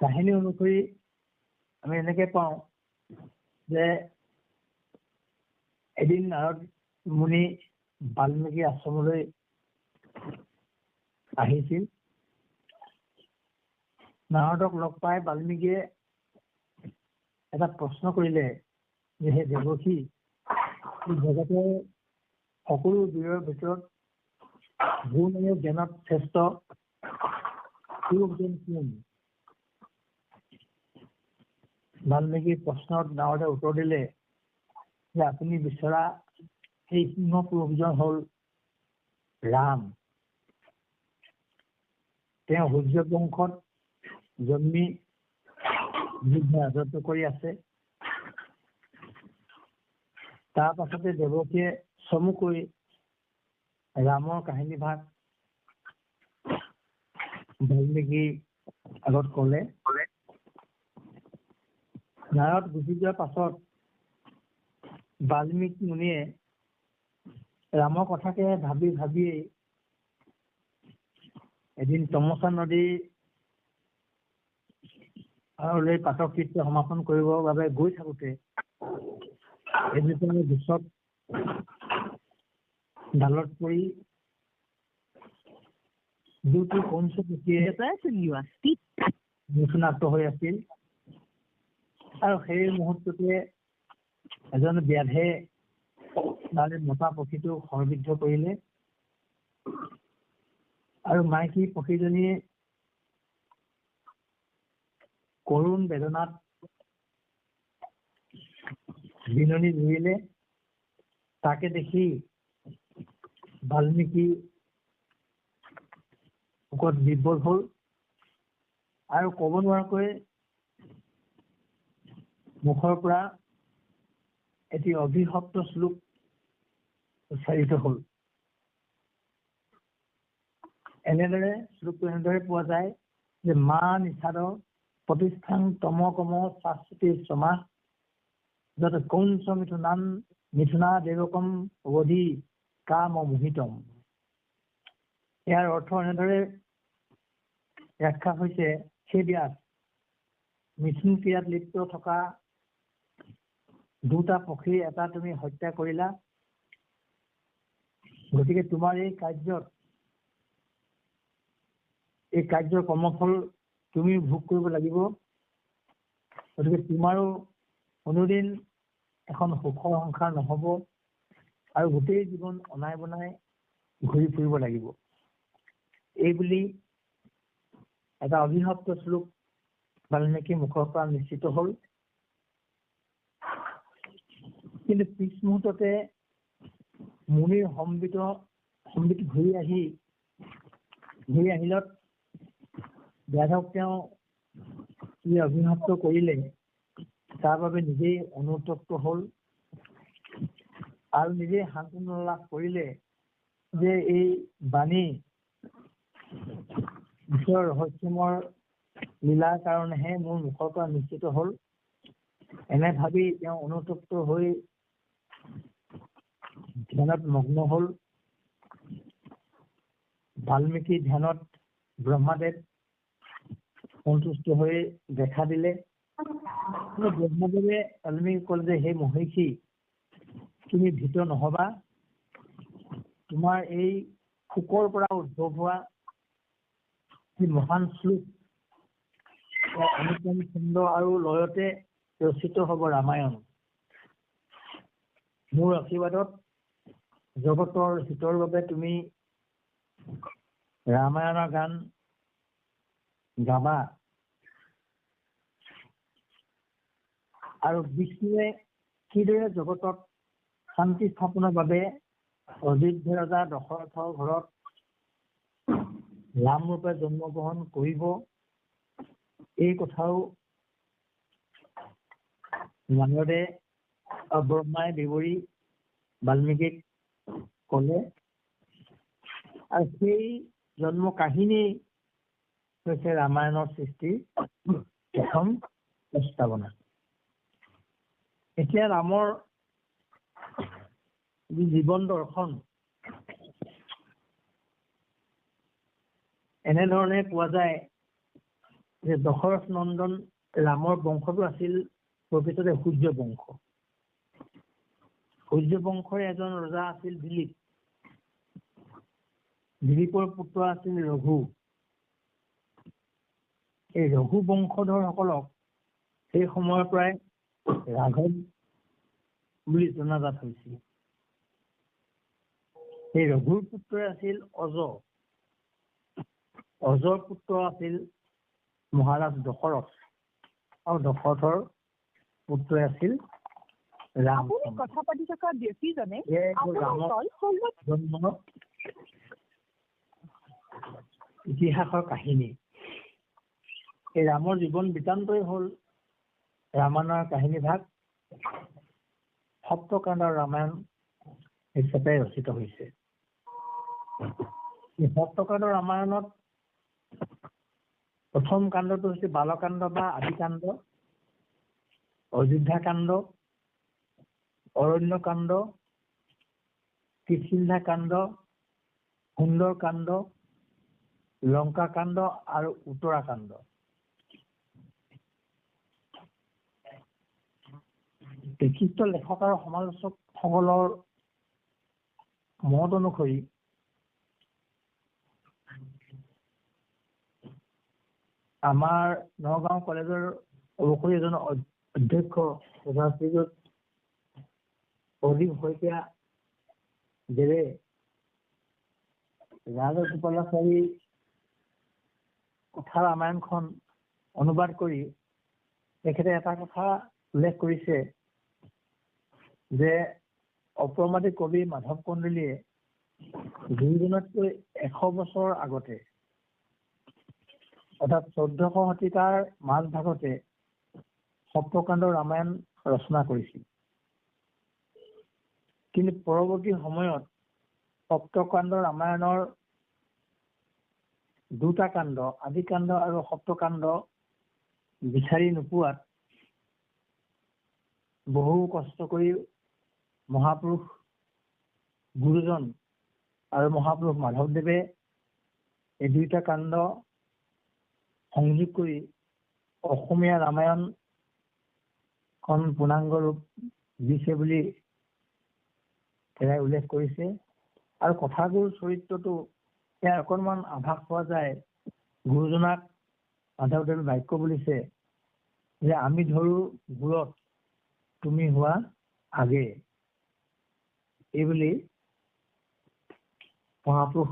কাহিনী অনুসৰি আমি এনেকে পাওঁ যে এদিন নাৰদ মুনি বাল্মীকি আশ্ৰমলৈ আহিছিল। নাৰদক লগ পাই বাল্মীকিয়ে এটা প্ৰশ্ন কৰিলে যে হে দেৱকী, জগতৰ সকলো বীৰৰ ভিতৰত গুণ আৰু জ্ঞানত শ্ৰেষ্ঠ পুৰুষজন কোন? বাল্মীকিৰ প্ৰশ্নত নাৰদে উত্তৰ দিলে যে আপুনি বিচৰা সেই সিংহ পুৰুষজন হল ৰাম। তেওঁ সূৰ্য বংশত জন্মি ৰাজত্ব কৰি আছে। তাৰ পাছতে দেৱকীয়ে চমুকৈ ৰামৰ কাহিনী ভাগ বাল্মীকিৰ আগত কলে। নাৰদ গুচি যোৱাৰ পাছত বাল্মীকি মুনিয়ে ৰামৰ কথাকে ভাবি ভাবিয়েই এদিন তমচা নদীৰ পাঠক কৃত্য সমাপন কৰিবৰ বাবে গৈ থাকোতে এজোপা গছত ডালত পৰি দুটি কংস মৃত্যুনাক্ত হৈ আছিল। আৰু সেই মুহূৰ্ততে এজন ব্যাধে তাৰে মতা পক্ষীটো সৰ্বিদ্ধ কৰিলে আৰু মাইকী পক্ষীজনীয়ে কৰুণ বেদনাত বিননি ধৰিলে। তাকে দেখি বাল্মীকি শোকত বিভোৰ হল আৰু কব নোৱাৰাকৈ মুখৰ পৰা এটি অভিশপ্ত শ্লোক উচ্চাৰিত হল। এনেদৰে শ্লোকটো এনেদৰে পোৱা যায় যে মা নিষাদ প্ৰতিষ্ঠান তমকম শাশ্বতী সমাহ যত কৌঞ্চ মিথুনা দেৱকম অৱধি কাম মোহিতম। ইয়াৰ অৰ্থ এনেদৰে ব্যাখ্যা হৈছে, সেই ব্যাস মিথুন ক্ৰিয়াত লিপ্ত থকা দুটা পক্ষী এটা তুমি হত্যা কৰিলা, গতিকে তোমাৰ এই কাৰ্যৰ কৰ্মফল তুমি ভোগ কৰিব লাগিব। গতিকে তোমাৰো কোনোদিন এখন সুখৰ সংসাৰ নহব আৰু গোটেই জীৱন অনাই বনাই ঘূৰি ফুৰিব লাগিব। এই বুলি এটা অভিশপ্ত শ্লোক বাল্মীকি মুখৰ পৰা নিশ্চিত হল। কিন্তু পিছ মুহূৰ্ততে মুনিৰ সম্বিত ঘূৰি আহিলত ব্যাধক তেওঁ কি অভিশপ্ত কৰিলে তাৰ বাবে নিজেই অনুতপ্ত হল আৰু নিজেই সান্তনা লাভ কৰিলে যে এই বাণী ঈশ্বৰৰ ৰহস্যমৰ লীলাৰ কাৰণেহে মোৰ মুখৰ পৰা নিশ্চিত হল। এনে ভাবি তেওঁ অনুতপ্ত হৈ ধ্যানত মগ্ন হল। বাল্মীকি ধ্যানত ব্ৰহ্মাদেৱ সন্তুষ্ট হৈ দেখা দিলে। ব্ৰহ্মাদেৱে বাল্মীকি কলে যে হে মহিষী, তুমি ভীত নহবা। তোমাৰ এই শোকৰ পৰা উদ্ভৱ হোৱা মহান শ্লোক অনুপম ছন্দ আৰু লয়তে ৰচিত হব ৰামায়ণ। মোৰ আশীৰ্বাদত জগতৰ হিতৰ বাবে তুমি ৰামায়ণৰ গান গাবা। আৰু বিষ্ণুৱে কিদৰে জগতত শান্তি স্থাপনৰ বাবে অযোধ্যা ৰজা দশৰথৰ ঘৰত ৰাম ৰূপে জন্মগ্ৰহণ কৰিব, এই কথাও নাৰদে ব্ৰহ্মাই বিৱৰি বাল্মীকিক কলে। আৰু সেই জন্ম কাহিনী হৈছে ৰামায়ণৰ সৃষ্টিৰ প্ৰথম প্ৰস্তাৱনা। এতিয়া ৰামৰ জীৱন দৰ্শন এনেধৰণে পোৱা যায় যে দশৰথ নন্দন ৰামৰ বংশটো আছিল প্ৰকৃততে সূৰ্য বংশ। সূৰ্য বংশৰ এজন ৰজা আছিল দিলীপ। দিলীপৰ পুত্ৰ আছিল ৰঘু। এই ৰঘু বংশধৰসকলক সেই সময়ৰ পৰাই ৰাঘৱ বুলি জনাজাত হৈছিল। এই ৰঘুৰ পুত্ৰ আছিল অজ। অজৰ পুত্ৰ আছিল মহাৰাজ দশৰথ, আৰু দশৰথৰ পুত্ৰ আছিল ৰাম। কথা পাতি থকা ব্যক্তিজনে জন্ম ইতিহাসৰ কাহিনী। এই ৰামৰ জীৱন বৃত্তান্তই হল ৰামায়ণৰ কাহিনী ভাগ সপ্তকাণ্ডৰ ৰামায়ণ হিচাপে ৰচিত হৈছে। এই সপ্তকাণ্ডৰ ৰামায়ণত প্ৰথম কাণ্ডটো হৈছে বালকাণ্ড বা আদিকাণ্ড, অযোধ্যাকাণ্ড, অৰণ্যকাণ্ড, কিষ্কিন্ধাকাণ্ড, সুন্দৰকাণ্ড, লংকাকাণ্ড আৰু উত্তৰাকাণ্ড। বিশিষ্ট লেখক আৰু সমালোচকসকলৰ মত অনুসৰি আমাৰ নগাঁও কলেজৰ অৱসৰী এজন অধ্যক্ষ শ্ৰীযুত প্ৰদীপ শইকীয়া দেৱে ৰাজগোপালাচাৰী কথা ৰামায়ণখন অনুবাদ কৰি তেখেতে এটা কথা উল্লেখ কৰিছে যে অপ্ৰমাদী কবি মাধৱ কন্দলীয়ে গুৰুজনাতকৈ 100 বছৰ আগতে অৰ্থাৎ 1400 শতিকাৰ মাজভাগতে সপ্তকাণ্ড ৰামায়ণ ৰচনা কৰিছিল। কিন্তু পৰৱৰ্তী সময়ত সপ্তকাণ্ড ৰামায়ণৰ দুটা কাণ্ড, আদিকাণ্ড আৰু সপ্তকাণ্ড বিচাৰি নোপোৱাত বহু কষ্ট কৰি মহাপুৰুষ গুৰুজন আৰু মহাপুৰুষ মাধৱদেৱে এই দুইটা কাণ্ড সংযোগ কৰি অসমীয়া ৰামায়ণখন পূৰ্ণাংগ ৰূপ দিছে বুলি তেখেতে উল্লেখ কৰিছে। আৰু কথাগুৰ চৰিত্ৰটো ইয়াৰ অকণমান আভাস পোৱা যায়। গুৰুজনাক মাধৱদেৱে বাক্য বুলিছে যে আমি ধৰো গুৰত তুমি হোৱা আগে, এইবুলি মহাপুৰুষ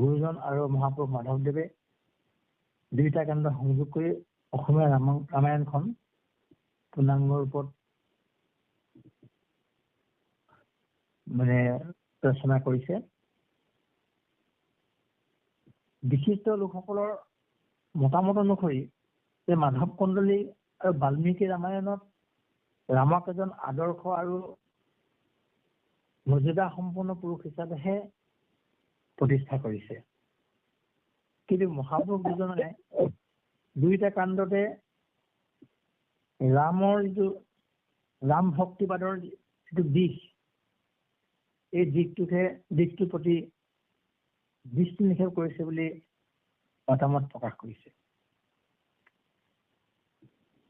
গুৰুজন আৰু মহাপুৰুষ মাধৱদেৱে দুইটা কাণ্ড সংযোগ কৰি অসমীয়া ৰামায়ণখন পূৰ্ণাংগ ৰূপত ৰচনা কৰিছে। বিশিষ্ট লোকসকলৰ মতামত অনুসৰি যে মাধৱ কন্দলী আৰু বাল্মীকি ৰামায়ণত ৰামক এজন আদৰ্শ আৰু মৰ্যাদা সম্পন্ন পুৰুষ হিচাপেহে প্ৰতিষ্ঠা কৰিছে। কিন্তু মহাপুৰুষ দুজনে দুইটা কাণ্ডতে ৰামৰ যিটো ৰাম ভক্তিবাদৰ যিটো দিশ, এই দিশটোৰ প্ৰতি দৃষ্টি নিক্ষেপ কৰিছে বুলি মতামত প্ৰকাশ কৰিছে।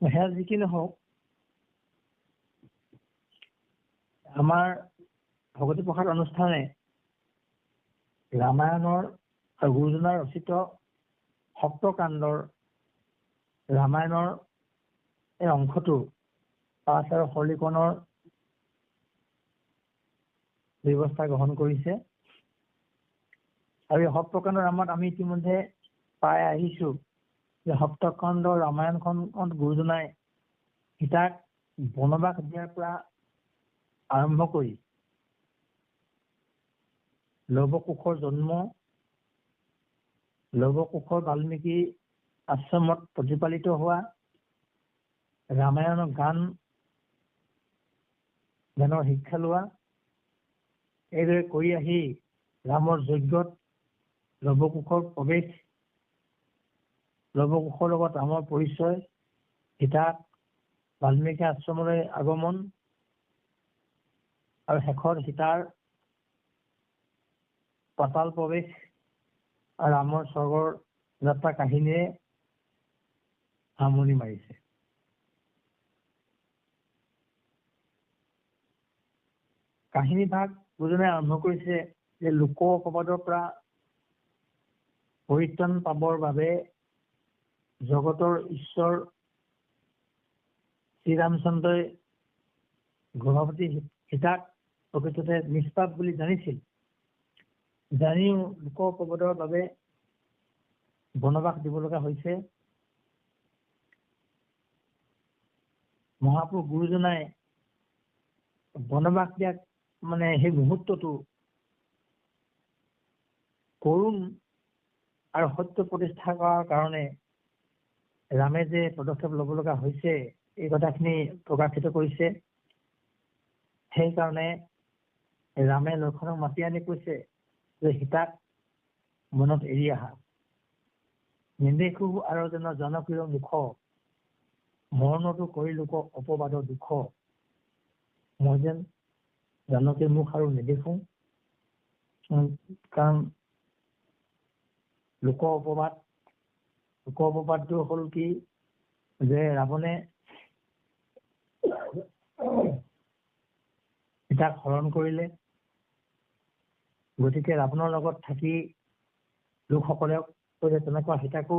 সেয়া যি কি নহওক, আমাৰ ভগৱতী প্ৰসাদ অনুষ্ঠানে ৰামায়ণৰ আৰু গুৰুজনাৰ ৰচিত সপ্তকাণ্ডৰ ৰামায়ণৰ এই অংশটো পাঠ আৰু সৰলীকৰণৰ ব্যৱস্থা গ্ৰহণ কৰিছে। আৰু এই সপ্তকাণ্ড ৰামায়ণ আমি ইতিমধ্যে পাই আহিছো যে সপ্তকাণ্ড ৰামায়ণখনত গুৰুজনাই সীতাক বনবাস দিয়াৰ পৰা আৰম্ভ কৰি লৱকুশৰ জন্ম, লৱকুশৰ বাল্মীকি আশ্ৰমত প্ৰতিপালিত হোৱা, ৰামায়ণৰ গানৰ শিক্ষা লোৱা, এইদৰে কৰি আহি ৰামৰ যজ্ঞত লৱকুশৰ প্ৰৱেশ, লৱকুশৰ লগত ৰামৰ পৰিচয়, সীতাক বাল্মীকি আশ্ৰমলৈ আগমন আৰু শেষত সীতাৰ পাতাল প্ৰৱেশ আৰু ৰামৰ স্বৰ্গৰ যাত্ৰা কাহিনীৰে সামৰণি মাৰিছে। কাহিনী ভাগ গুৰুজনাই আৰম্ভ কৰিছে যে লোক অপবাদৰ পৰা পৰিত্ৰাণ পাবৰ বাবে জগতৰ ঈশ্বৰ শ্ৰীৰামচন্দ্ৰই গৰ্ভৱতী সীতাক প্ৰকৃততে নিষ্পাপ বুলি জানিছিল। জানিও লোক অপবাদৰ বাবে বনবাস দিব লগা হৈছে। মহাপুৰুষ গুৰুজনাই বনবাস দিয়াক সেই মুহূৰ্তটো কৰুণ আৰু সত্য প্ৰতিষ্ঠা কৰাৰ কাৰণে ৰামে যে পদক্ষেপ ল'ব লগা হৈছে এই কথাখিনি প্ৰকাশিত কৰিছে। সেইকাৰণে ৰামে লক্ষ্মণক মাতি আনি কৈছে যে সীতাক মনত এৰি আহা। নেদেখো আৰু জনপ্ৰিয় মুখ, মৰণতো কৰি লোক অপবাদৰ দুখ। মই যেন জানকীৰ মুখ আৰু নেদেখো, কাৰণ লোক অপবাদটো হ'ল কি যে ৰাৱণে সীতাক হৰণ কৰিলে। গতিকে ৰাৱণৰ লগত থাকি লোকসকলে কৈছে তেনেকুৱা সীতাকো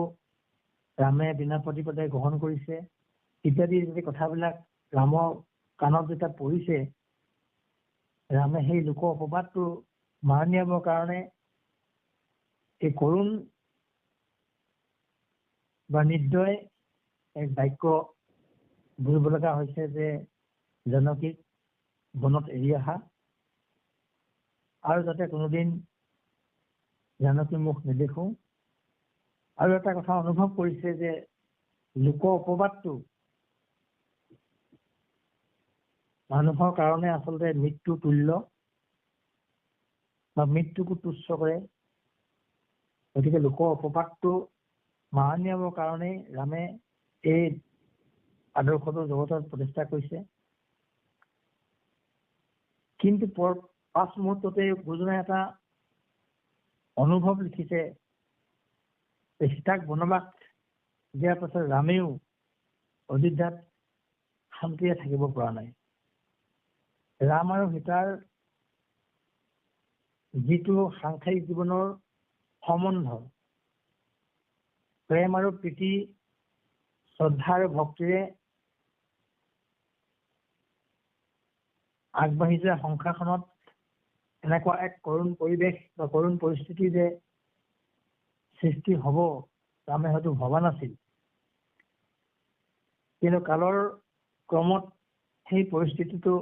ৰামে বিনা প্ৰতিপদে গ্ৰহণ কৰিছে ইত্যাদি যদি কথাবিলাক ৰামৰ কাণত যেতিয়া পৰিছে, ৰামে সেই লোক অপবাদটো মাৰ নিয়াবৰ কাৰণে এই কৰুণ বা নিৰ্দয় এক বাক্য বুলিব লগা হৈছে যে জানকীক বনত এৰি আহা আৰু যাতে কোনোদিন জানকীৰ মুখ নেদেখো। আৰু এটা কথা অনুভৱ কৰিছে যে লোক অপবাদটো মানুহৰ কাৰণে আচলতে মৃত্যু তুল্য বা মৃত্যুকো তুচ্ছ কৰে। গতিকে লোক অপবাদটো মাৰ নিয়াবৰ কাৰণেই ৰামে এই আদৰ্শটো জগতত প্ৰতিষ্ঠা কৰিছে। কিন্তু পাঁচ মুহূৰ্ততে গুৰুজনাই এটা অনুভৱ লিখিছে যে সীতাক বনবাস দিয়াৰ পাছত ৰামেও অযোধ্যাত শান্তিৰে থাকিব পৰা নাই। ৰাম আৰু সীতাৰ যিটো সাংসাৰিক জীৱনৰ সম্বন্ধ, প্ৰেম আৰু প্ৰীতি, শ্ৰদ্ধা আৰু ভক্তিৰে আগবাঢ়ি যোৱা সংসাৰখনত এনেকুৱা এক কৰুণ পৰিৱেশ বা কৰুণ পৰিস্থিতি যে সৃষ্টি হ'ব ৰামে হয়তো ভবা নাছিল। কিন্তু কালৰ ক্ৰমত সেই পৰিস্থিতিটো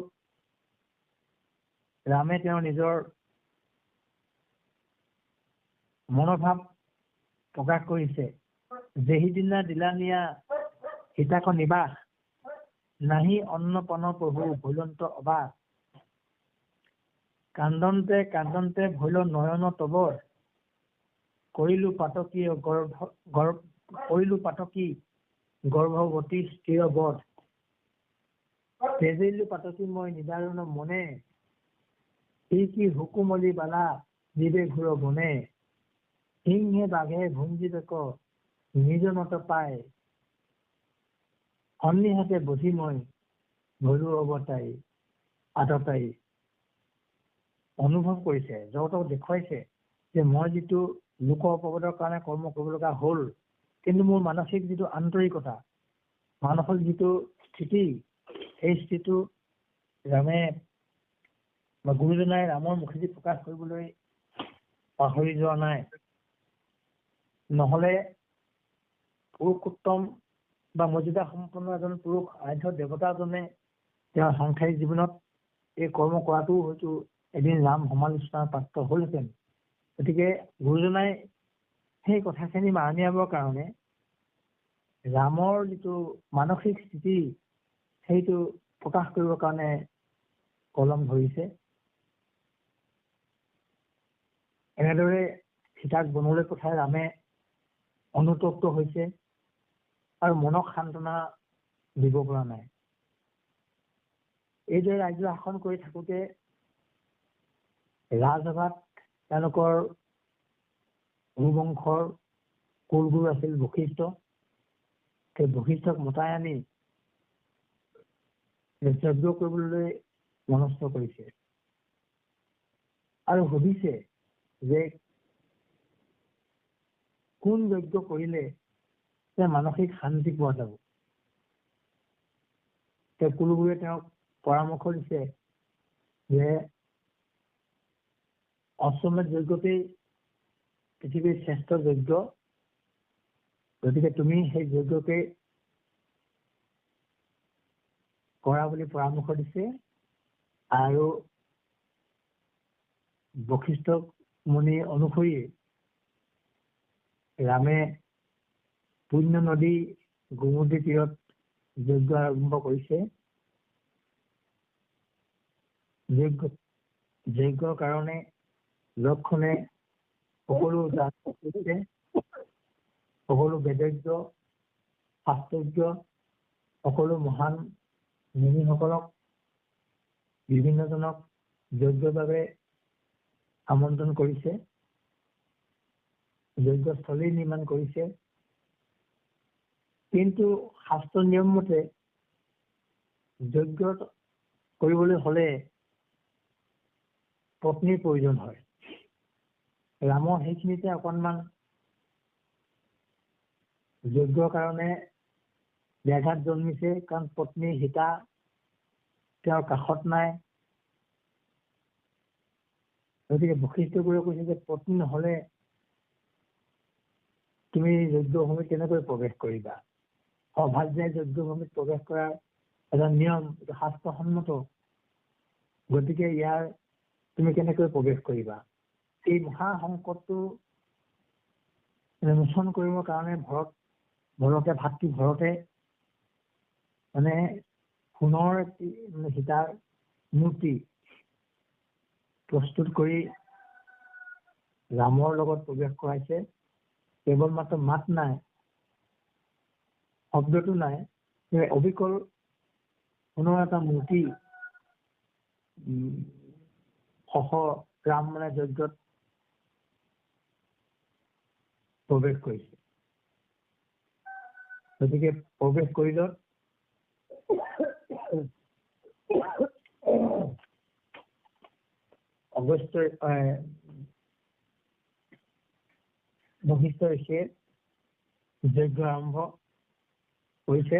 ৰামে তেওঁৰ নিজৰ মনোভাৱ প্ৰকাশ কৰিছে। যেহিদিনা দিলা নিয়া সীতাক নিবাস, নাহি অন্নপন প্ৰভু ভৈলন্ত অবাস। কান্দন্তে কান্দন্তে ভৈল নয়ন তবৰ, কৰিলো পাতকী গৰ্ভৱতী স্থিৰ বধ। তেজিলো পাতকী মই নিদাৰুণ মনে, কি হুকুমলি বালা জীৱে ঘূৰ বনে। সিংহে বাঘে ভুঞ্জিতক নিজ মত পায়, সন্নিহাতে বধি মই ভৈলো অৱতাই আততাই। অনুভৱ কৰিছে, জগতক দেখুৱাইছে যে মই যিটো লোক অপবাদৰ কাৰণে কৰ্ম কৰিব লগা হ'ল, কিন্তু মোৰ মানসিক যিটো আন্তৰিকতা, মানসিক যিটো স্থিতি, সেই স্থিতিটো ৰামে বা গুৰুজনাই ৰামৰ মুখেদি প্ৰকাশ কৰিবলৈ পাহৰি যোৱা নাই। নহলে পুৰুষোত্তম বা মৰ্যাদা সম্পন্ন এজন পুৰুষ আৰাধ্য দেৱতাজনে তেওঁৰ সাংসাৰিক জীৱনত এই কৰ্ম কৰাটোও হয়তো এদিন ৰাম সমালোচনাৰ পাত্ৰ হ'লহেঁতেন। গতিকে গুৰুজনাই সেই কথাখিনি মানি নিয়াবৰ কাৰণে ৰামৰ যিটো মানসিক স্থিতি সেইটো প্ৰকাশ কৰিবৰ কাৰণে কলম ধৰিছে। এনেদৰে সীতাক বনলৈ পঠাই ৰামে অনুতপ্ত হৈছে আৰু মনক সান্তনা দিব পৰা নাই। এইদৰে ৰাজ্য শাসন কৰি থাকোতে ৰাজসভাত তেওঁলোকৰ ভূবংশৰ কুলগুৰু আছিল বশিষ্ঠ। সেই বশিষ্ঠক মতাই আনি যজ্ঞ কৰিবলৈ মনস্থ কৰিছে আৰু সুধিছে যে কোন যজ্ঞ কৰিলে মানসিক শান্তি পোৱা যাব। কুলগুৰুৱে তেওঁক পৰামৰ্শ দিছে যে অশ্বমেধ যজ্ঞতেই পৃথিৱীৰ শ্ৰেষ্ঠ যজ্ঞ, গতিকে তুমি সেই যজ্ঞকে কৰা বুলি পৰামৰ্শ দিছে। আৰু বশিষ্ঠ মুনি অনুসৰি ৰামে পুণ্য নদী গোমতী তীৰত যজ্ঞ আৰম্ভ কৰিছে। যজ্ঞৰ কাৰণে লক্ষণে সকলো কৰিছে, সকলো বেদজ্ঞ শাস্ত্ৰজ্ঞ সকলো মহান মুনিসকলক বিভিন্নজনক যজ্ঞৰ বাবে আমন্ত্ৰণ কৰিছে, যজ্ঞস্থলী নিৰ্মাণ কৰিছে। কিন্তু শাস্ত্ৰ নিয়ম মতে যজ্ঞ কৰিবলৈ হলে পত্নীৰ প্ৰয়োজন হয়। ৰামৰ সেইখিনিতে অকণমান যজ্ঞৰ কাৰণে ব্যাঘাত জন্মিছে, কাৰণ পত্নী সীতা তেওঁৰ কাষত নাই। গতিকে বশিষ্ঠগুৰুৱে কৈছে যে পত্নী নহলে তুমি যজ্ঞভূমিত কেনেকৈ প্ৰৱেশ কৰিবা। অভাৰ্যাই যজ্ঞভূমিত প্ৰৱেশ কৰাৰ এটা নিয়ম, শাস্ত্ৰসন্মত। গতিকে ইয়াৰ তুমি কেনেকৈ প্ৰৱেশ কৰিবা। এই মহা সংকটটো মোচন কৰিবৰ কাৰণে ভাতৃ ভৰতে মানে সোণৰ সীতাৰ মূৰ্তি প্ৰস্তুত কৰি ৰামৰ লগত প্ৰৱেশ কৰাইছে। কেৱল মাত্ৰ মাত নাই, শব্দটো নাই, অবিকল সোণৰ এটা মূৰ্তি ৰাম মানে যজ্ঞত প্ৰৱেশ কৰিছে। গতিকে প্ৰৱেশ কৰিলত বশিষ্ঠ ঋষিয়ে যজ্ঞ আৰম্ভ কৰিছে,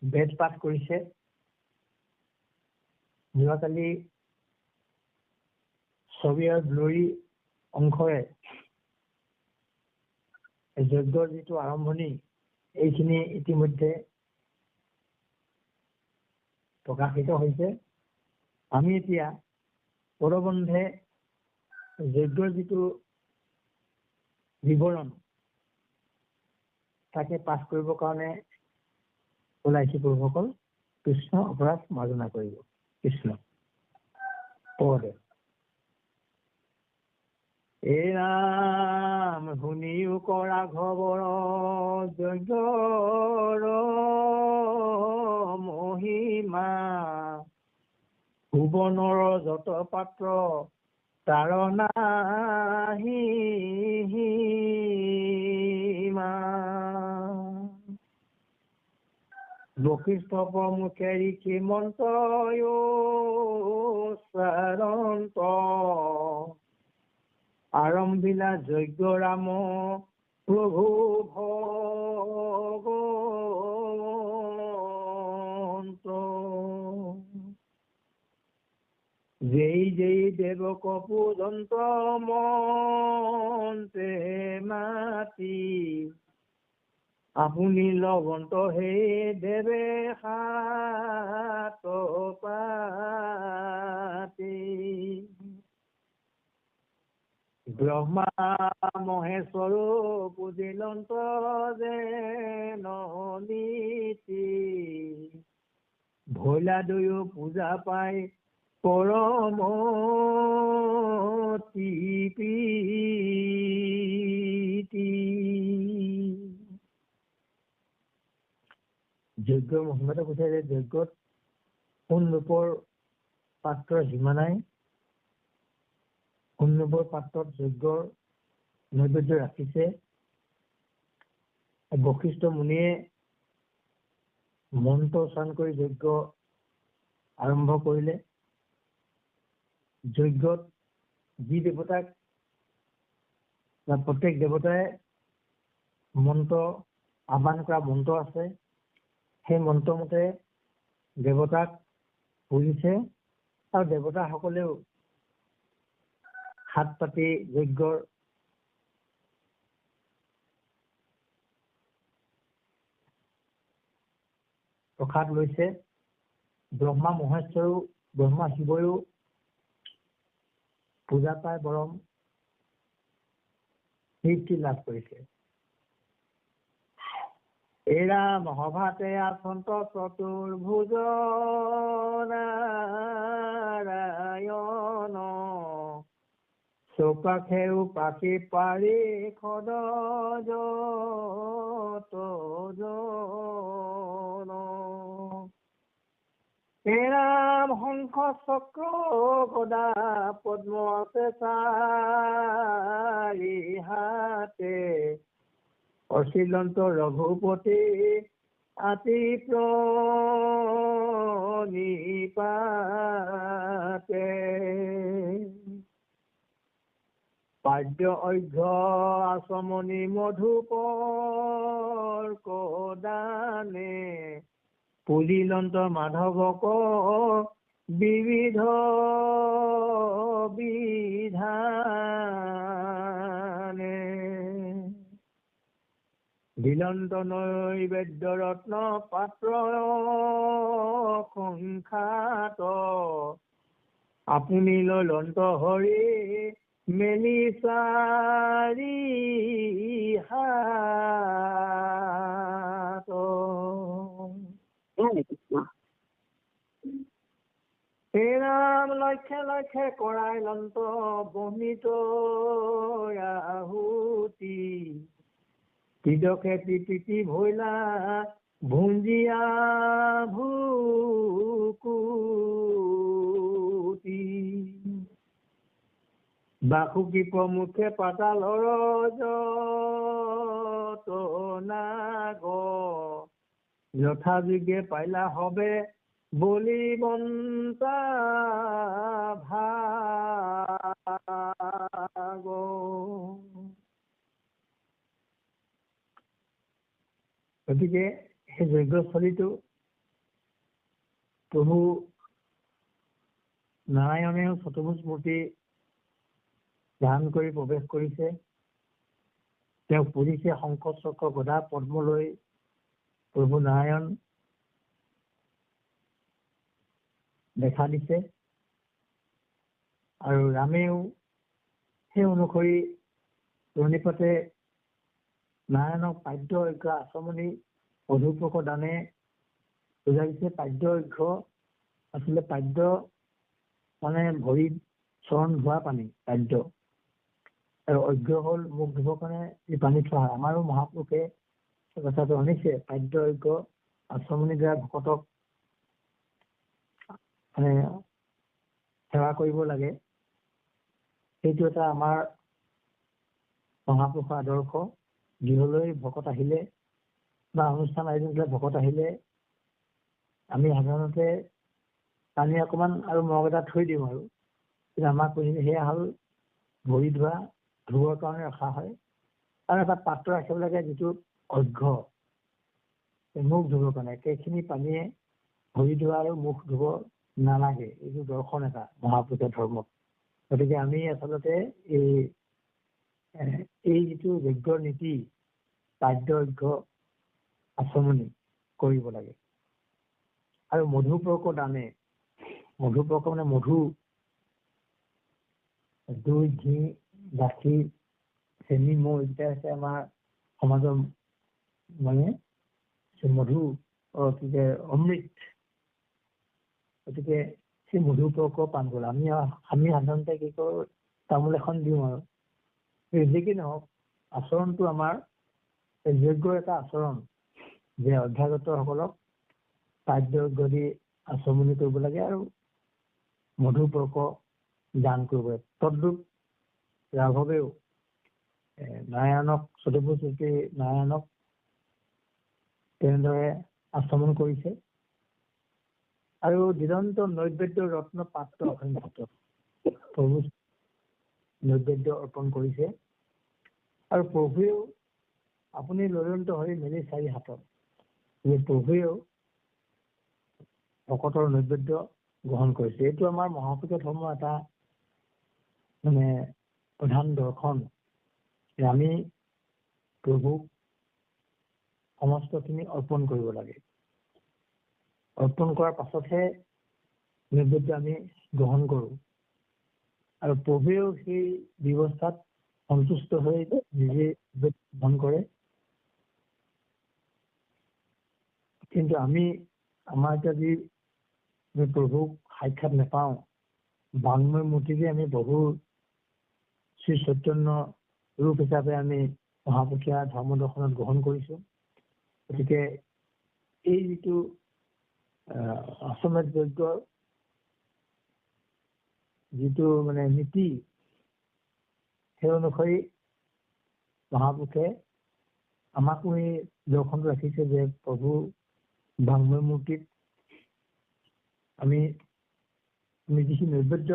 বেদ পাঠ কৰিছে। যোৱাকালি ছবি আৰু ব্লৰি অংশৰে যজ্ঞৰ যিটো আৰম্ভণি এইখিনি ইতিমধ্যে প্ৰকাশিত হৈছে। আমি এতিয়া পদবন্ধে যজ্ঞৰ যিটো বিৱৰণ তাকে পাঠ কৰিবৰ কাৰণে ওলাইছে। প্ৰভুসকল কৃষ্ণ অপৰাধ মাৰ্জনা কৰিব। কৃষ্ণ পদে এই নাম শুনিও কৰা খবৰ যজ্ঞৰ মহিমা, ভুৱনৰ যত পাত্ৰ তাৰ নাহি সীমা। বশিষ্ঠ প্ৰমুখে ঋষি মন্ত্ৰ চাৰন্ত, আৰম্ভিলা যজ্ঞ ৰাম প্ৰভু ভগৱন্ত। যেই যেই দেৱক পূজন্ত মন্তে মাতি, আপুনি লৱন্ত হে দেৱে হাত পাতি। ব্ৰহ্মা মহেশ্বৰো পূজিলন্ত যেন নীতি, ভৈলা দুয়ো পূজা পাই পৰম প্ৰীতি। যজ্ঞৰ মহিমাটো কৈছে যে যজ্ঞত সোণ ৰূপৰ পাত্ৰৰ সীমা নাই। সোণ ৰূপৰ পাত্ৰত যজ্ঞৰ নৈবেদ্য ৰাখিছে। বশিষ্ঠ মুনিয়ে মন্ত্ৰ উচ্চাৰণ কৰি যজ্ঞ আৰম্ভ কৰিলে। যজ্ঞত যি দেৱতাক বা প্ৰত্যেক দেৱতাই মন্ত্ৰ আহ্বান কৰা মন্ত্ৰ আছে, সেই মন্ত্ৰ মতে দেৱতাক পুজিছে আৰু দেৱতাসকলেও হাত পাতি যজ্ঞৰ প্ৰসাদ লৈছে। ব্ৰহ্মা মহেশ্বৰো ব্ৰহ্মা শিৱয়ো পূজা পাই বৰং তৃপ্তি লাভ কৰিছে। এৰা মহাভাতে আসন্ত চতুৰ্ভুজ নাৰায়ণ চৌপাশে পাখি পাৰি খদ এৰাম শংখ চক্ৰ গদা পদ্ম আছে চাৰি হাতে অচিলন্ত ৰঘুপতি আতি প্ৰণিপাতে পাদ্য অঘ্য আচমনি মধুপৰ্ক দানে পুলিলন্ত মাধৱক বিবিধ বিধানে দিলন্ত নৈবেদ্য ৰত্ন পাত্ৰ সংখ্যাত আপুনি লন্ত হৰি মেলি চাৰি হাত ৰাম লক্ষ্যে লক্ষ্যে কৰাই লন্ত বনিত আহুতি তিদকে তিতি ভৈলা ভুঞ্জিয়া ভুকুতি বাসুকি প্ৰমুখে পাতালৰ যত নাগ যথাযোগ্যে পাইলা হবে বলি বন্তা ভাগ। গতিকে সেই যজ্ঞস্থলীটো প্ৰভু নাৰায়ণেও চতুৰ্ভুজ মূৰ্তি ধ্যান কৰি প্ৰৱেশ কৰিছে। তেওঁক পুজিছে শংখ চক্ৰ গদা পদ্ম লৈ প্ৰভু নাৰায়ণ দেখা দিছে আৰু ৰামেও সেই অনুসৰি প্ৰণিপাতে নাৰায়ণক পাদ্য অঘ্য আচমনি মধুপৰ্ক দানে পূজা দিছে। পাদ্য অঘ্য আচলতে পাদ্য মানে ভৰিত চৰণ ধোৱা পানী পাদ্য, আৰু অঘ্য হ'ল মুখ ধুবৰ কাৰণে এই পানী থোৱা হয়। আমাৰো মহাপুৰুষে কথাটো আনিছে, পাদ্য অঘ্য আচমনি দ্বাৰা ভকতক মানে সেৱা কৰিব লাগে। সেইটো এটা আমাৰ মহাপুৰুষৰ আদৰ্শ। গৃহলৈ ভকত আহিলে বা অনুষ্ঠান আয়োজন ভকত আহিলে আমি সাধাৰণতে পানী অকমান আৰু মগ এটা থৈ দিওঁ আৰু, কিন্তু আমাক সেয়া হ'ল ভৰি ধুবৰ কাৰণে ৰখা হয়। আৰু এটা পাত্ৰ ৰাখিব লাগে যিটো অঘ্য, মুখ ধুবৰ কাৰণে। সেইখিনি পানীয়ে ভৰি ধোৱা আৰু মুখ ধুব নালাগে, এইটো দৰ্শন এটা মহাপুৰুষৰ ধৰ্মত। গতিকে আমি আচলতে এই যিটো যজ্ঞৰ নীতি পাদ্য অঘ্য আচমনি কৰিব লাগে। আৰু মধুপৰ্ক দানে, মধুপৰ্ক মানে মধু, দৈ ঘি গাখীৰ চেনি মৌ এইকেইটা হৈছে আমাৰ সমাজৰ মানে মধু অমৃত। গতিকে সেই মধুপৰ্ক পান কৰোঁ আমি সাধাৰণতে কি কৰোঁ, তামোল এখন দিওঁ আৰু যি কি নহওক আচৰণটো আমাৰ যজ্ঞৰ এটা আচৰণ যে অভ্যাগতসকলক পাদ্য অঘ্য দি আচমনি কৰিব লাগে আৰু মধুপৰ্ক দান কৰিব লাগে। তদ্ৰূপ ৰাঘৱেও নাৰায়ণক চতুৰ্ভুজ নাৰায়ণক তেনেদৰে আচৰণ কৰিছে। আৰু দিগন্ত নৈবেদ্য ৰত্ন পাত্ৰ অসংখ্য প্ৰভু নৈবেদ্য অৰ্পণ কৰিছে। আৰু প্ৰভুৱেও আপুনি লয়ন্ত হৈ মেলি 4 হাতত প্ৰভুৱেও ভকতৰ নৈবেদ্য গ্ৰহণ কৰিছে। এইটো আমাৰ মহাপুৰুষ ধৰ্মৰ এটা মানে প্ৰধান দৰ্শন যে আমি প্ৰভুক সমস্তখিনি অৰ্পণ কৰিব লাগে। অৰ্পণ কৰাৰ পাছতহে নৈবেদ্য আমি গ্ৰহণ কৰোঁ। আৰু প্ৰভুৱেও সেই ব্যৱস্থাত সন্তুষ্ট হৈ নিজে গ্ৰহণ কৰে। কিন্তু আমাৰ এতিয়া যি প্ৰভুক সাক্ষাৎ নাপাওঁ, বাংময় মূৰ্তিকে আমি বহু শ্ৰী চৈতন্য ৰূপ হিচাপে আমি মহাপুৰুষীয়া ধৰ্ম দৰ্শনত গ্ৰহণ কৰিছোঁ। গতিকে এই যিটো অশ্বমেধ যজ্ঞৰ যিটো মানে নীতি, সেই অনুসৰি মহাপুৰুষে আমাকো এই দৰ্শনটো ৰাখিছে যে প্ৰভু বাংময় মূৰ্তিত আমি যিখিনি নৈবেদ্য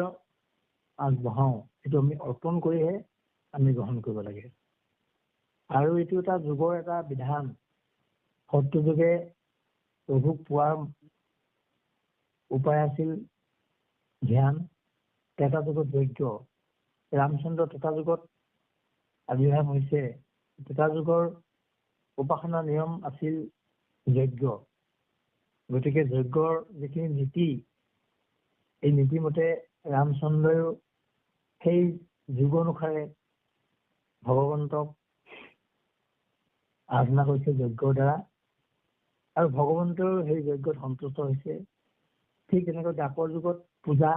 আগবঢ়াওঁ সেইটো আমি অৰ্পণ কৰিহে আমি গ্ৰহণ কৰিব লাগে। আৰু এইটো এটা যুগৰ এটা বিধান। সত্য যুগে প্ৰভুক পোৱাৰ উপায় আছিল ধ্যান, ত্ৰেতা যুগত যজ্ঞ। ৰামচন্দ্ৰ ত্ৰেতা যুগত আবিৰ্ভাৱ হৈছে। ত্ৰেতা যুগৰ উপাসনা নিয়ম আছিল যজ্ঞ। গতিকে যজ্ঞৰ যিখিনি নীতি, এই নীতিমতে ৰামচন্দ্ৰইও সেই যুগ অনুসাৰে ভগৱন্তক আৰাধনা কৰিছে যজ্ঞৰ দ্বাৰা। আৰু ভগৱন্তেও সেই যজ্ঞত সন্তুষ্ট হৈছে। ঠিক তেনেকৈ দ্বাপৰ যুগত পূজা,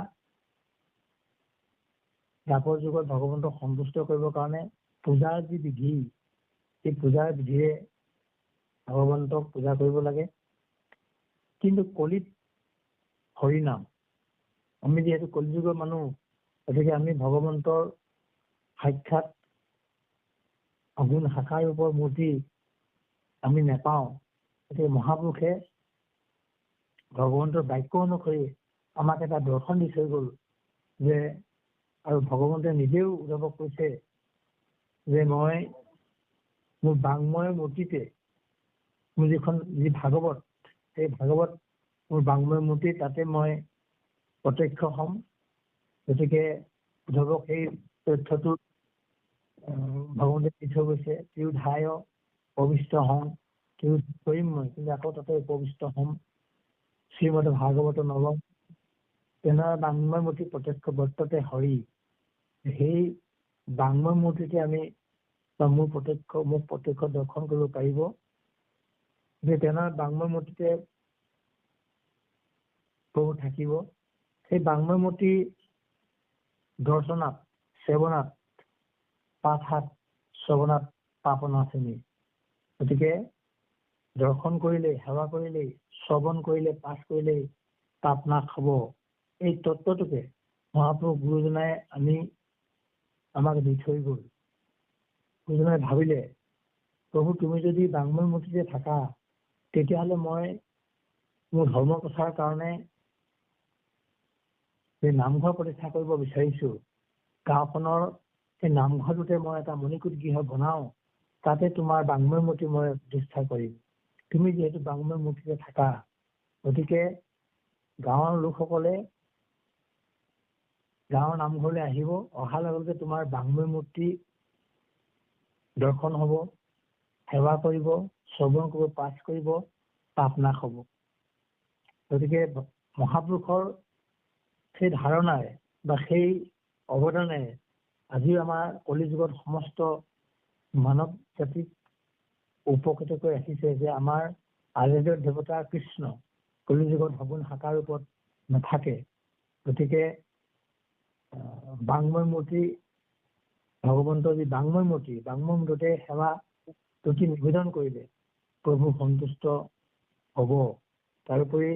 দ্বাপৰ যুগত ভগৱন্তক সন্তুষ্ট কৰিবৰ কাৰণে পূজাৰ যি বিধি, সেই পূজাৰ বিধিৰে ভগৱন্তক পূজা কৰিব লাগে। কিন্তু কলিত হৰিনাম, আমি যিহেতু কলিযুগৰ মানুহ, গতিকে আমি ভগৱন্তৰ সাক্ষাৎ অগুণ শাখা ৰূপৰ মূৰ্তি আমি নেপাওঁ। গতিকে মহাপুৰুষে ভগৱন্তৰ বাক্য অনুসৰি আমাক এটা দৰ্শন দি থৈ গ'ল যে, আৰু ভগৱন্তে নিজেও উদ্ধৱক কৈছে যে মই মোৰ বাংময় মূৰ্তিতে, মোৰ যি ভাগৱত, সেই ভাগৱত মোৰ বাংময় মূৰ্তি, তাতে মই প্ৰত্যক্ষ হ'ম। গতিকে উদ্ধৱক সেই তথ্যটো ভগৱন্তে দি থৈ গৈছে। তিৰোধায় উপবিষ্ট হম, কৰিম মই, কিন্তু আকৌ তাতে উপবিষ্ট হম। শ্ৰীমদ ভাগৱত নৱম তেনে বাংময় মূৰ্তি প্ৰত্যক্ষ বৰ্ততে হৰি। সেই বাংময় মূৰ্তিতে আমি মোক প্ৰত্যক্ষ দৰ্শন কৰিব পাৰিব। যে তেনে বাংময় মূৰ্তিতে প্ৰভু থাকিব। সেই বাংময় মূৰ্তি দৰ্শনাত, সেৱনাত, পাঠাত, শ্ৰৱণাত পাপনাশিনী। গতিকে দৰ্শন কৰিলেই, সেৱা কৰিলেই, শ্ৰৱণ কৰিলে, পাঠ কৰিলেই পাপ নাশ হ'ব। এই তত্ত্বটোকে মহাপুৰুষ গুৰুজনাই আমাক দি থৈ গ'ল। গুৰুজনাই ভাবিলে, প্ৰভু তুমি যদি বাংময় মূৰ্তিতে থাকা, তেতিয়াহ'লে মই মোৰ ধৰ্ম প্ৰচাৰৰ কাৰণে যে নামঘৰ প্ৰতিষ্ঠা কৰিব বিচাৰিছো, গাঁওখনৰ সেই নামঘৰটোতে মই এটা মণিকূট গৃহ বনাও, তাতে তোমাৰ বাংময় মূৰ্তি মই প্ৰতিষ্ঠা কৰিম। তুমি যিহেতু বাংময় মূৰ্তিতে থাকা, গতিকে গাঁৱৰ লোকসকলে গাঁৱৰ নামঘৰলৈ আহিব, অহাৰ লগে লগে তোমাৰ বাংময় মূৰ্তি দৰ্শন হ'ব, সেৱা কৰিব, শ্ৰৱণ কৰিব, পাঠ কৰিব, পাপ নাশ হ'ব। গতিকে মহাপুৰুষৰ সেই ধাৰণাৰে বা সেই অৱদানেৰে আজিও আমাৰ কলিযুগত সমস্ত মানৱ জাতিক উপকৃত কৰি ৰাখিছে যে আমাৰ আৰাধ্য দেৱতা কৃষ্ণ কলিযুগত সগুণ শাখাৰ ৰূপত নাথাকে। গতিকে বাংময় মূৰ্তি, ভগৱন্তৰ যি বাংময় মূৰ্তিতে সেৱা তুতি নিবেদন কৰিলে প্ৰভু সন্তুষ্ট হ'ব। তাৰোপৰি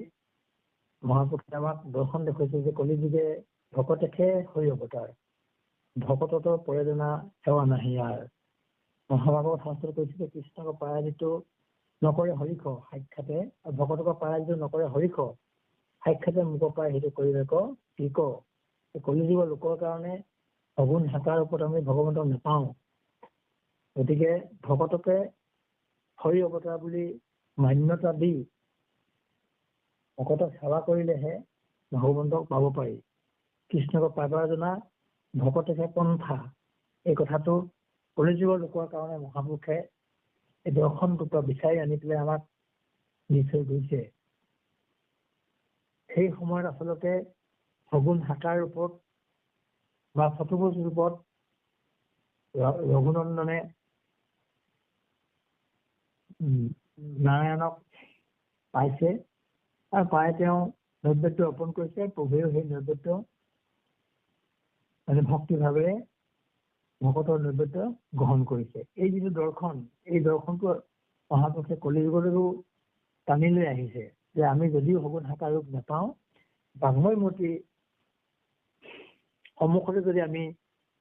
মহাপুৰুষে আমাক দৰ্শন দেখুৱাইছে যে কলিযুগে ভকতেহে হৈ অৱতাৰ, ভকততো পৰেদনা সেৱা নাহি আৰ। মহাভাগৱত শাস্ত্ৰত কৈছে যে কৃষ্ণক পৰাজিত নকৰে হৰিখ সাক্ষাতে ভকতক পাৰা যিটো নকৰে হৰিখ সাক্ষাতে মোক পায় সেইটো কৰিলে কি ক কলিযুগৰ লোকৰ কাৰণে সগুণ হাকাৰ ওপৰত আমি ভগৱন্তক নাপাওঁ। গতিকে ভকতকে হৰি অৱতাৰ বুলি মান্যতা দি ভকতক সেৱা কৰিলেহে ভগৱন্তক পাব পাৰি। কৃষ্ণক পাবৰ জনা ভকতহে পন্থা, এই কথাটো কলিযুগৰ লোকৰ কাৰণে মহাপুৰুষে এই দৰ্শনটো বিচাৰি আনি পেলাই আমাক দি থৈ গৈছে। সেই সময়ত আচলতে সগুণ হাকাৰ ৰূপত বা চতুৰ্ভুজ ৰূপত ৰঘুনন্দনে নাৰায়ণক পাইছে আৰু পাই তেওঁ নৈবেদ্য অৰ্পণ কৰিছে। প্ৰভুৱেও সেই নৈবেদ্য মানে ভক্তি ভাৱেৰে ভকতৰ নৈবেদ্য গ্ৰহণ কৰিছে। এই যিটো দৰ্শন, এই দৰ্শনটো মহাপুৰুষে কলিযুগলৈও টানি লৈ আহিছে যে আমি যদিও সগুণ হাকাৰ ৰূপ নাপাওঁ, বাংময়মূৰ্তি সন্মুখতে যদি আমি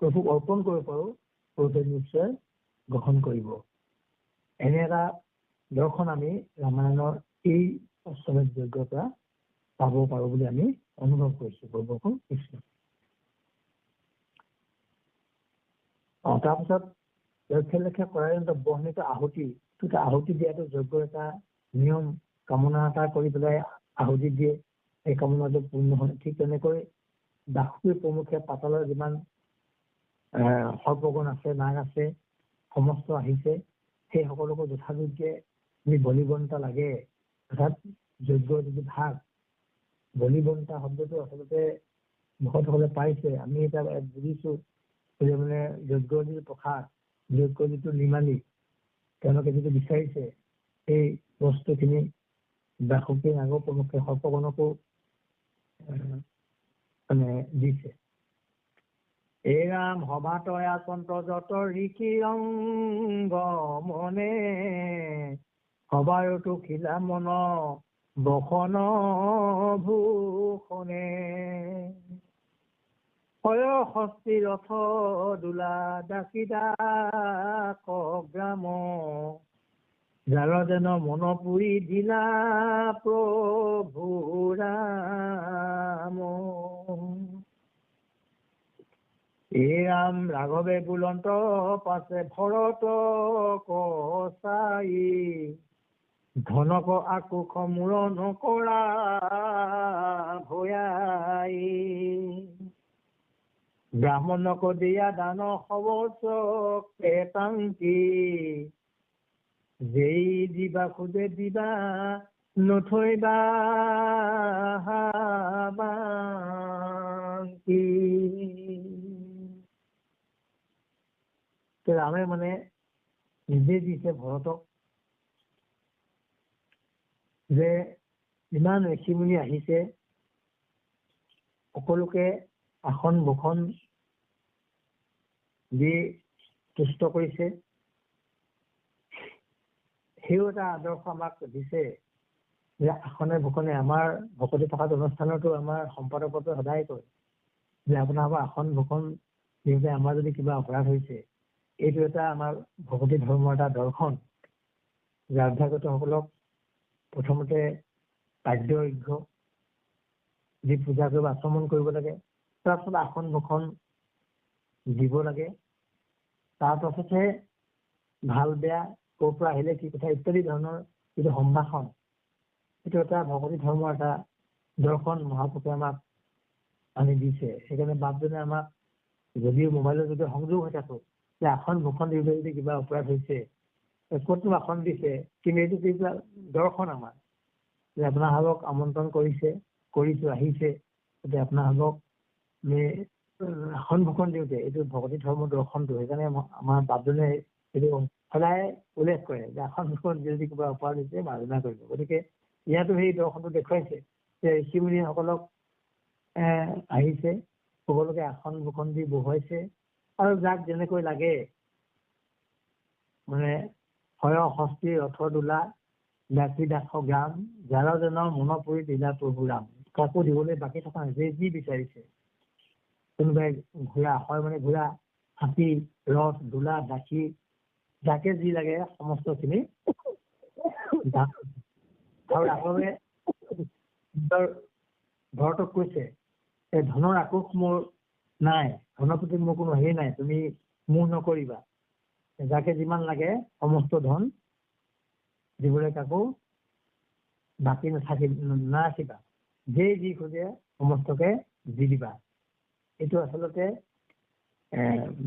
প্ৰভুক অৰ্পণ কৰিব পাৰোঁ, প্ৰভুৱে নিশ্চয় গ্ৰহণ কৰিব। এনে এটা দৰ্শন আমি ৰামায়ণৰ এই অশ্বমেধ যজ্ঞৰ পৰা পাব পাৰোঁ বুলি আমি অনুভৱ কৰিছোঁ। প্ৰভুকো কৃষ্ণ। তাৰপিছত লক্ষ্য লক্ষ্য কৰাই বহনিত আহুতি দিয়াটো যজ্ঞৰ এটা নিয়ম, কামনা এটা কৰি পেলাই আহুতি দিয়ে, এই কামনাটো পূৰ্ণ হয়। ঠিক তেনেকৈ দাসী প্ৰমুখে পাতালৰ যিমান সৰ্পগণ আছে, নাগ আছে, সমস্ত আহিছে, সেই সকলোকো যথাযোগ্যে যি বলিবন্তা লাগে, অৰ্থাৎ যজ্ঞৰ যিটো ভাগ, বলিবন্তা শব্দটো আচলতে ভকতসকলে পাইছে। আমি এতিয়া বুজিছো যে মানে যজ্ঞৰ যিটো প্ৰসাদ, যজ্ঞৰ যিটো নিৰ্মালি, তেওঁলোকে যিটো বিচাৰিছে সেই বস্তুখিনি দাসী নাগৰ প্ৰমুখে সৰ্পগণকো মানে দিছে। এই ৰাম সভা তয়া কন্ত যত ঋষি অংগ মনে সবাৰতো খিলা মন বসন ভূষণে হস্তি ৰথ দোলা দাসীদা গ্ৰাম যাৰ যেন মন পুৰি দিলা প্ৰভু ৰাম। এই ৰাম ৰাঘৱে বুলন্ত পাছে ভৰত কচাই ধনক আকুশ মূৰ নকৰা ভয়াই ব্ৰাহ্মণক দিয়া দান সবচ কেতাংকি যেই দিবা খোজে দিবা নথৈবা বাংকি। ৰামে মানে নিজে দিছে ভৰতক যে ইমান ঋষিমুনি আহিছে, সকলোকে আসন ভূষণ দি তুষ্ট কৰিছে। সেইও এটা আদৰ্শ আমাক দিছে যে আসনে ভূষণে আমাৰ ভকতি প্ৰসাদ অনুষ্ঠানতো আমাৰ সম্পাদকত্ব সদায় কয় যে আপোনাৰ আসন ভূষণ দিওঁতে আমাৰ যদি কিবা অপৰাধ হৈছে, এইটো এটা আমাৰ ভকতি ধৰ্মৰ এটা দৰ্শন যে অভ্যাগতসকলক প্ৰথমতে বাধ্যজ্ঞ যি পূজা কৰিব আচমন কৰিব লাগে, তাৰপাছত আসন ভূষণ দিব লাগে, তাৰপাছতহে ভাল বেয়া ক'ৰ পৰা আহিলে কি কথা ইত্যাদি ধৰণৰ যিটো সম্ভাষণ, সেইটো এটা ভকতি ধৰ্মৰ এটা দৰ্শন মহাপুৰুষে আমাক আনি দিছে। সেইকাৰণে বাপজনে আমাক যদিও মোবাইলৰ যোগে সংযোগ হৈ থাকো যে আসন ভূষণ দিলে যদি কিবা অপৰাধ হৈছে ক'তনো আসন দিছে, কিন্তু এইটো কিবা দৰ্শন আমাৰ যে আপোনালোকক আমন্ত্ৰণ কৰিছো আহিছে, গতিকে আপোনালোকক আমি আসন ভূষণ দিওঁতে এইটো ভকতি ধৰ্মৰ দৰ্শনটো। সেইকাৰণে আমাৰ বাপজনে এইটো সদায় উল্লেখ কৰে যে আসন ভূষণ যদি কিবা অপৰাধ হৈছে মাৰ্জনা কৰিব। গতিকে ইয়াতো সেই দৰ্শনটো দেখুৱাইছে যে ঋষিমুনিসকলক আহিছে, সকলোকে আসন ভূষণ দি বহুৱাইছে আৰু যাক যেনেকৈ লাগে মানে হস্তি ৰথ দোলা দাসী দাস গ্ৰাম যাৰ জনৰ মন পৰি দিলা প্ৰভু ৰাম। কাকো দিবলৈ বাকী থকা যে যি বিচাৰিছে, কোনোবাই ঘোঁৰা হয় মানে ঘোঁৰা, হাতী, ৰথ, দোলা, দাসী, যাকে যি লাগে সমস্তখিনি আৰু ৰাঘৱে ভৰতক কৈছে এই ধনৰ আক্ৰোশ মোৰ নাই, ধনৰ প্ৰতি মোৰ কোনো হেৰি নাই, তুমি মোহ নকৰিবা, যাকে যিমান লাগে সমস্ত ধন দিবলৈ কাকো বাকী নাৰাখিবা, যেই যি খোজে সমস্তকে দি দিবা। এইটো আচলতে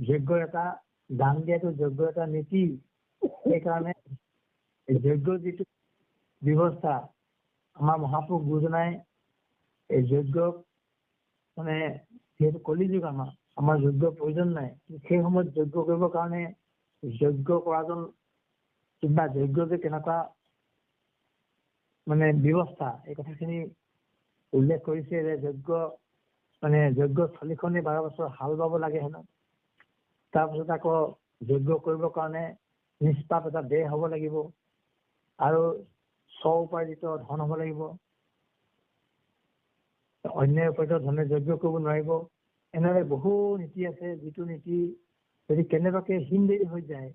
যজ্ঞৰ এটা দান দিয়াটো যজ্ঞৰ এটা নীতি। সেইকাৰণে যজ্ঞৰ যিটো ব্যৱস্থা আমাৰ মহাপুৰুষ গুৰুজনাই এই যজ্ঞক মানে যিহেতু কলিযুগ আমাৰ যজ্ঞৰ প্ৰয়োজন নাই, সেই সময়ত যজ্ঞ কৰিবৰ কাৰণে যজ্ঞ কৰাজন কিংবা যজ্ঞ যে কেনেকুৱা মানে ব্যৱস্থা, এই কথাখিনি উল্লেখ কৰিছে যে যজ্ঞ স্থলীখনে 12 বছৰ হাল বাব লাগে হেনো। তাৰপিছত আকৌ যজ্ঞ কৰিবৰ কাৰণে নিষ্পাপ এটা দেহ হ'ব লাগিব আৰু স্ব-উপাৰ্জিত ধন হ'ব লাগিব। অন্যায় উপাৰ্জিত ধনে যজ্ঞ কৰিব নোৱাৰিব। এনেদৰে বহু নীতি আছে, যিটো নীতি যদি কেনেবাকে দেৰি হৈ যায়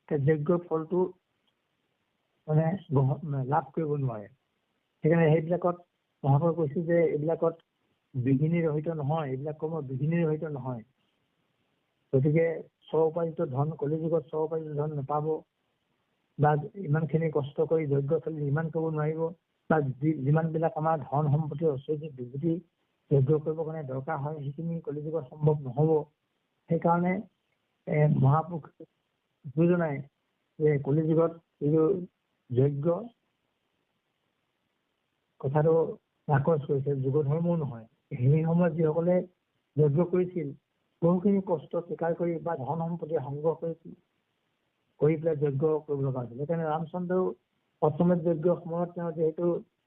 যজ্ঞৰ ফলটো মানে লাভ কৰিব নোৱাৰে। সেইকাৰণে সেইবিলাকত মহাপুৰুষে কৈছে যে এইবিলাকত বিঘিনি ৰহিত নহয়, এইবিলাক কৰ্ম বিঘিনি ৰহিত নহয়। গতিকে স্ব-উপাৰ্জিত ধন, কলিযুগত স্ব-উপাৰ্জিত ধন নাপাব, বা ইমানখিনি কষ্ট কৰি যজ্ঞ চলি ইমান কৰিব নোৱাৰিব, বা যিমান বিলাক আমাৰ ধন সম্পত্তি ঐশ্বৰিক বিভূতি যজ্ঞ কৰিবৰ কাৰণে দৰকাৰ হয়, সেইখিনি কলিযুগত সম্ভৱ নহব। সেইকাৰণে মহাপুৰুষ গুৰুজনাই যে কলিযুগত এইটো যজ্ঞ কথাটো নাকচ কৰিছে, যুগ ধৰ্মও নহয়। সেই সময়ত যিসকলে যজ্ঞ কৰিছিল বহুখিনি কষ্ট স্বীকাৰ কৰি বা ধন সম্পত্তি সংগ্ৰহ কৰিছিল, কৰি পেলাই যজ্ঞ কৰিব লগা হৈছিল। সেইকাৰণে ৰামচন্দ্ৰও অশ্বমেধ যজ্ঞৰ সময়ত তেওঁ যিহেতু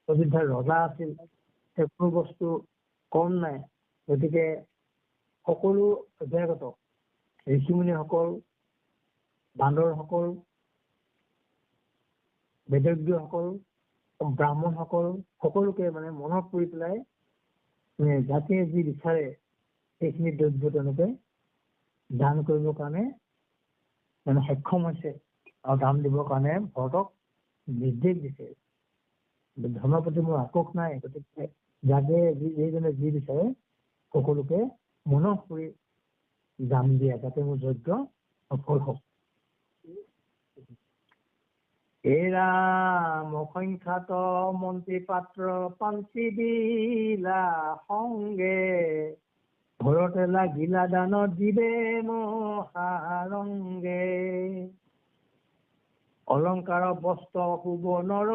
অযোধ্যাৰ ৰজা আছিল, কোনো বস্তু কম নাই। গতিকে সকলো অভ্যাগত ঋষিমুনিসকল, বান্দৰসকল, বেদজ্ঞসকল, ব্ৰাহ্মণসকল সকলোকে মানে মনত পৰি পেলাই যাতে যি বিচাৰে সেইখিনি দ্ৰব্য তেওঁলোকে দান কৰিবৰ কাৰণে মানে সক্ষম হৈছে, আৰু দান দিবৰ কাৰণে ভৰতক নিৰ্দেশ দিছে। ধনৰ প্ৰতি মোৰ আক্ৰোশ নাই, গতিকে যাকে যিজনে যি বিচাৰে সকলোকে মনত পৰি দান দিয়া, যাতে মোৰ যজ্ঞ সফল হওক। এই ৰাম অসংখ্যাত মন্ত্ৰী পাত্ৰ পাঞ্চি দিলা সংগে, ভৰতে লাগিলা দানত দিবে মহাৰংগে, অলংকাৰ বস্ত্ৰ সুবৰ্ণৰ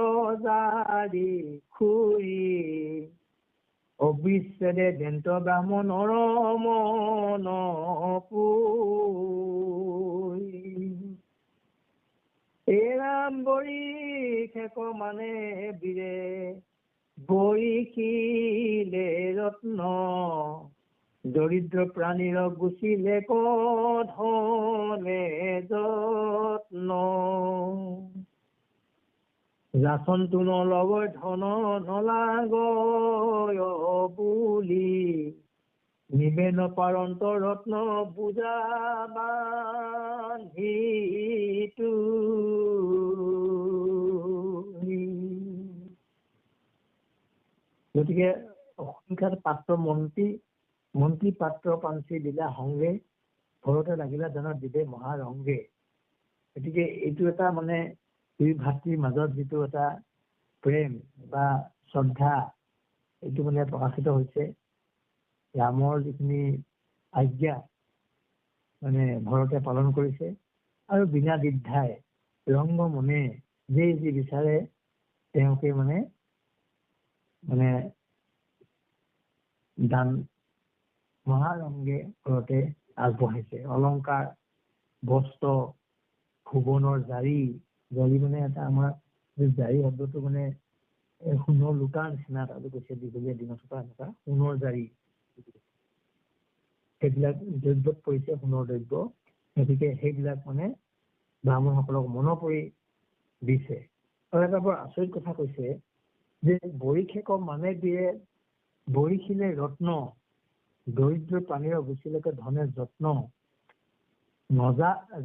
জাৰি খুৰি, অবিচ্ছেদে দেন্ত ব্ৰাহ্মণৰ মন পুৰি। এৰাম বৰি খেক মানে বীৰে, বৰিশিলে ৰত্ন, দৰিদ্ৰ প্ৰাণীৰ গুচিলে ধনে যত্ন, যাচনটো নলগৈ ধন নলাগৈ বুলি, নিবে নপাৰন্ত ৰত্ন বুজা বান্ধিটো। গতিকে অসংখ্যাত পাত্ৰ মন্ত্ৰী পাত্ৰ পাঞ্চি দিলা সংগে, ঘৰতে লাগিলা দানত দিবে মহাৰংগে। গতিকে এইটো এটা মানে দুই ভাতৃৰ মাজত যিটো এটা প্ৰেম বা শ্ৰদ্ধা, এইটো মানে প্ৰকাশিত হৈছে। ৰামৰ যিখিনি আজ্ঞা মানে ভৰতে পালন কৰিছে, আৰু বিনা দ্বিধাই ৰংগ মনে যে যি বিচাৰে তেওঁকে মানে দান মহাৰংগে ঘৰতে আগবঢ়াইছে। অলংকাৰ, বস্ত্ৰ, ভুৱনৰ জাৰি, জাৰি মানে এটা আমাৰ জাৰি শব্দটো মানে সোণৰ লুটাৰ নিচিনা এটা কৈছে, দীঘলীয়া দিনত থকা এনেকুৱা সোণৰ জাৰি, সেইবিলাক দ্ৰব্যত পৰিছে, সোণৰ দ্ৰব্য। গতিকে সেইবিলাক মানে ব্ৰাহ্মণসকলক মনত পৰি দিছে। আৰু এটা বৰ আচৰিত কথা কৈছে যে বৰিষেক মানে দিয়ে, বৰিশিলে ৰত্ন, দৰিদ্ৰ প্ৰাণীৰ গুচিলৈকে ধনে যত্ন,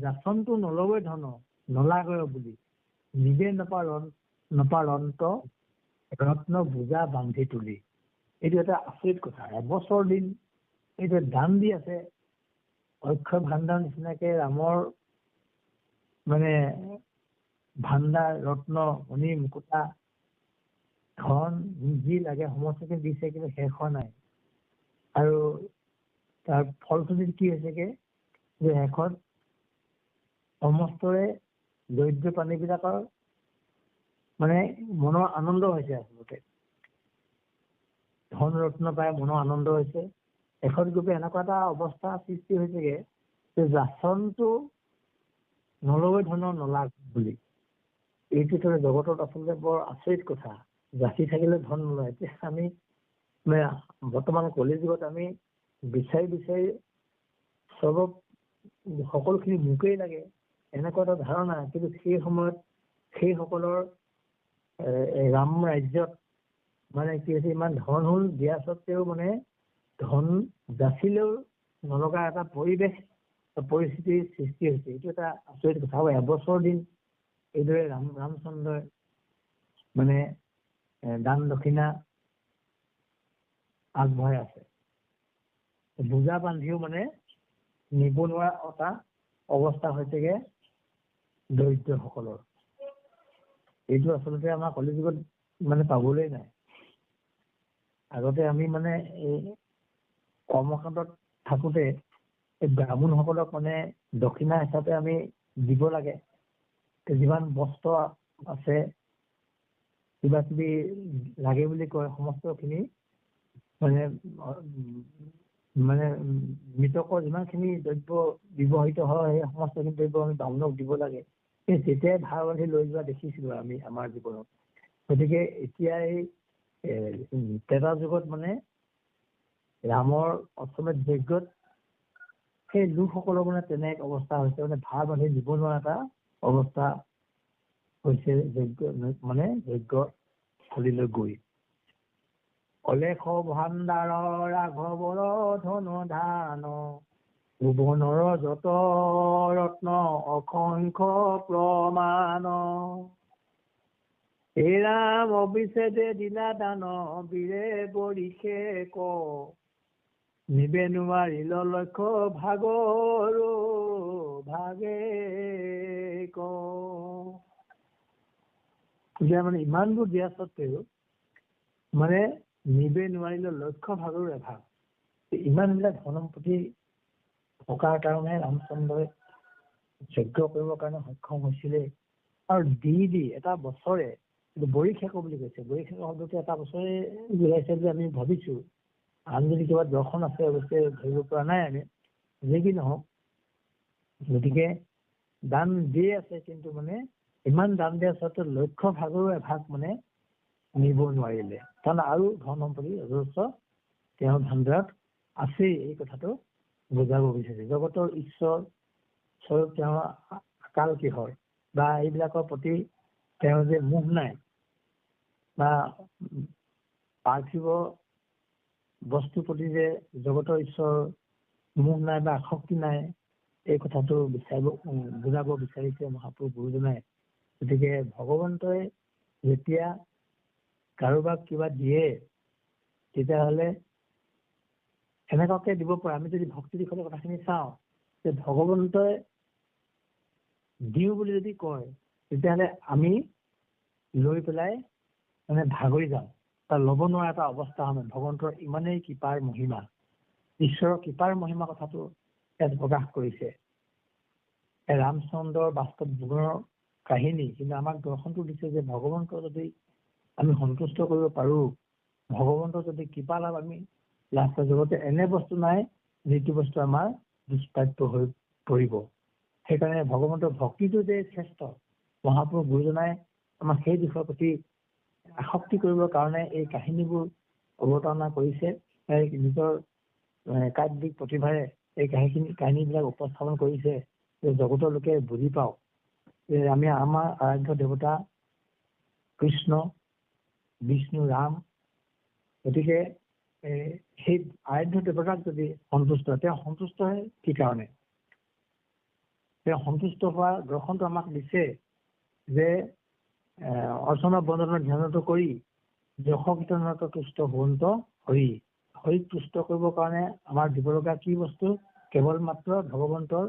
যাচনটো নলগৈ ধন নলাগৈ বুলি, নিবে নপাৰ নপাৰন্ত ৰত্ন বোজা বান্ধি তুলি। এইটো এটা আচৰিত কথা। এবছৰ দিন এইটো দান দি আছে। অক্ষয় ভাণ্ডাৰ নিচিনাকে ৰামৰ মানে ভাণ্ডাৰ, ৰত্ন, মণি, মুকুতা, ধন যি লাগে সমস্তখিনি দিছে, কিন্তু শেষ হোৱা নাই। আৰু তাৰ ফলশ্ৰুতিত কি হৈছেগে যে শেষত সমস্তৰে দৰিদ্ৰ প্ৰাণীবিলাকৰ মানে মনৰ আনন্দ হৈছে। আচলতে ধন ৰত্ন পাই মনৰ আনন্দ হৈছে। শেষত গৈ এনেকুৱা এটা অৱস্থা সৃষ্টি হৈছেগে যে যাচনটো নলগৈ ধনৰ নলাগ বুলি। এইটো জগতত আচলতে বৰ আচৰিত কথা। যাচি থাকিলে ধন নলয়। এতিয়া আমি বৰ্তমান কলি যুগত আমি বিচাৰি বিচাৰি সকলোখিনি মোকেই লাগে এনেকুৱা এটা ধাৰণা। কিন্তু সেই সময়ত সেইসকলৰ ৰাম ৰাজ্যত মানে কি হৈছে, ইমান ধন হল দিয়া স্বত্তেও মানে ধন যাচিলেও নলগা এটা পৰিস্থিতিৰ সৃষ্টি হৈছে। এইটো এটা আচৰিত কথা। আৰু এবছৰ দিন এইদৰে ৰামচন্দ্ৰই মানে দান দক্ষিণা আগবঢ়াই আছে। বোজা বান্ধিও মানে নিবনুৱা এটা অৱস্থা হৈছেগে দৰিদ্ৰসকলৰ। এইটো আচলতে আমাৰ কলিযুগত মানে পাবলৈ নাই। আগতে আমি মানে এই কৰ্মকাণ্ডত থাকোতে এই ব্ৰাহ্মণসকলক মানে দক্ষিণা হিচাপে আমি দিব লাগে। যিমান বস্ত্ৰ আছে, কিবা কিবি লাগে বুলি কয়, সমস্তখিনি মানে মৃতকৰ যিমানখিনি দ্ৰব্য ব্যৱহৃত হয় সেই সমস্তখিনি দ্ৰব্য আমি ব্ৰাহ্মণক দিব লাগে। তেতিয়াই ভাৰ বান্ধি লৈ যোৱা দেখিছিলো আমি আমাৰ জীৱনত। গতিকে এতিয়া এই ত্ৰেতা যুগত মানে ৰামৰ অশ্বমেধ যজ্ঞত সেই লোকসকলৰ মানে তেনে এক অৱস্থা হৈছে, মানে ভাৰ বান্ধি দিব নোৱাৰা এটা অৱস্থা হৈছে যজ্ঞ স্থলীলৈ গৈ। অলেখ ভাণ্ডাৰ ৰাঘৱৰ ধন ধান, ভুৱনৰ যত ৰত্ন অসংখ্য প্ৰমাণ। এই ৰাম অবিচ্ছেদে দিলা দান, বীৰে বৰিষে ক, নিবে নোৱাৰিল লক্ষ্য ভাগৰ ভাগে ক। এতিয়া মানে ইমানবোৰ দিয়া স্বত্তেও মানে নিবে নোৱাৰিল লক্ষ্য ভাগৰো এভাগ। ইমানবিলাক ধনসম্পত্তি থকাৰ কাৰণে ৰামচন্দ্ৰই যজ্ঞ কৰিবৰ কাৰণে সক্ষম হৈছিলে। আৰু দি এটা বছৰে বৰিষেক বুলি কৈছে। বৰিষেক শব্দটো এটা বছৰে বুজাইছে বুলি আমি ভাবিছো। আন যদি কিবা দৰ্শন আছে অৱশ্যে ধৰিব পৰা নাই আমি, যি কি নহওক। গতিকে দান দিয়ে আছে, কিন্তু মানে ইমান দান দিয়া স্বত্বেও লক্ষ্য ভাগৰো এভাগ মানে নিব নোৱাৰিলে। কাৰণ আৰু ধন সম্পত্তি যথেষ্ট তেওঁৰ ভাণ্ডাৰত আছেই। এই কথাটো বুজাব বিচাৰিছে। জগতৰ ঈশ্বৰ স্বৰূপ তেওঁৰ আকাল কিহৰ, বা এইবিলাকৰ প্ৰতি তেওঁৰ যে মোহ নাই, বা পাৰ্থিৱ বস্তুৰ প্ৰতি যে জগতৰ ঈশ্বৰৰ মোহ নাই বা আসক্তি নাই, এই কথাটো বুজাব বিচাৰিছে মহাপুৰুষ গুৰুজনাই। গতিকে ভগৱন্তই যেতিয়া কাৰোবাক কিবা দিয়ে তেতিয়াহ'লে এনেকুৱাকে দিব পাৰে। আমি যদি ভক্তি দিশৰ কথাখিনি চাওঁ, যে ভগৱন্তই দিওঁ বুলি যদি কয় তেতিয়াহ'লে আমি লৈ পেলাই মানে ভাগৰি যাওঁ, তাৰ ল'ব নোৱাৰা এটা অৱস্থা হয়। ভগৱন্তৰ ইমানেই কৃপাৰ মহিমা, ঈশ্বৰৰ কৃপাৰ মহিমা কথাটো ইয়াত প্ৰকাশ কৰিছে। ৰামচন্দ্ৰৰ বাস্তৱ জীৱনৰ কাহিনী, কিন্তু আমাক দৰ্শনটো দিছে যে ভগৱন্তক যদি আমি সন্তুষ্ট কৰিব পাৰো, ভগৱন্তৰ যদি কৃপা লাভ আমি লাভ কৰা, জগতে এনে বস্তু নাই যিটো বস্তু আমাৰ দুষ্প্ৰাপ্য হৈ পৰিব। সেইকাৰণে ভগৱন্তৰ ভক্তিটো যে শ্ৰেষ্ঠ, মহাপুৰুষ গুৰুজনাই আমাক সেই দিশৰ প্ৰতি আসক্তি কৰিবৰ কাৰণে এই কাহিনীবোৰ অৱতাৰণা কৰিছে। নিজৰ কাব্যিক প্ৰতিভাৰে এই কাহিনীবিলাক উপস্থাপন কৰিছে, যে জগতৰ লোকে বুজি পাওক যে আমি আমাৰ আৰাধ্য দেৱতা কৃষ্ণ, বিষ্ণু, ৰাম। গতিকে সেই আৰাধ্য দেৱতাক যদি সন্তুষ্ট, তেওঁ সন্তুষ্ট হয় কি কাৰণে? তেওঁ সন্তুষ্ট হোৱাৰ দৰ্শনটো আমাক দিছে যে অৰ্চনা বন্দনা ধ্যানটো কৰি যশ কীৰ্তনত তুষ্ট হোৱন্ত হৰি। হৰিক তুষ্ট কৰিবৰ কাৰণে আমাৰ দিব লগা কি বস্তু? কেৱল মাত্ৰ ভগৱন্তৰ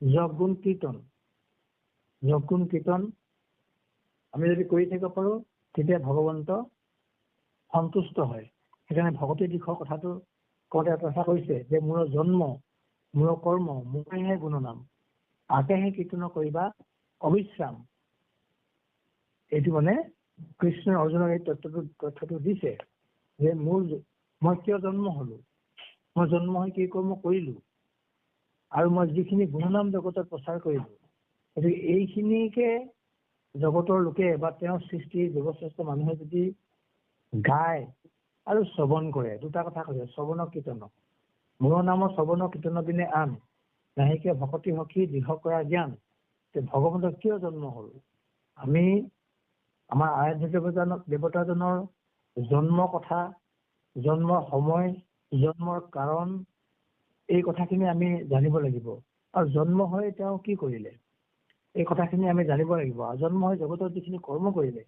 যশ গুণ কীৰ্তন। যশ গুণ কীৰ্তন আমি যদি কৰি থাকিব পাৰো তেতিয়া ভগৱন্ত সন্তুষ্ট হয়। সেইকাৰণে ভগৱতী দিশৰ কথাটো কওঁতে এটা কথা কৈছে যে মোৰ জন্ম, মোৰ কৰ্ম, মোৰেহে গুণনাম, আকেহে কীৰ্তন কৰিবা অবিশ্ৰাম। এইটো মানে কৃষ্ণই অৰ্জুনক এই তথ্যটো দিছে যে মই কিয় জন্ম হলো, মই জন্ম হৈ কি কৰ্ম কৰিলো, আৰু মই যিখিনি গুণনাম জগতত প্ৰচাৰ কৰিলো, গতিকে এইখিনিকে জগতৰ লোকে বা তেওঁৰ সৃষ্টি যুৱশ্ৰেষ্ঠ মানুহে যদি গায় আৰু শ্ৰৱণ কৰে, দুটা কথা কৈছে, শ্ৰৱণ কীৰ্তন। মোৰ নামৰ শ্ৰৱণ কীৰ্তন দিনে আন, নাহিকে ভকতি সখী দৃঢ় কৰা জ্ঞান। ভগৱন্তৰ কিয় জন্ম হল? আমি আমাৰ আৰাধ্য দেৱতাজনৰ জন্ম কথা, জন্মৰ সময়, জন্মৰ কাৰণ, এই কথাখিনি আমি জানিব লাগিব। আৰু জন্ম হৈ তেওঁ কি কৰিলে এই কথাখিনি আমি জানিব লাগিব। আৰু জন্ম হৈ জগতত যিখিনি কৰ্ম কৰিলে,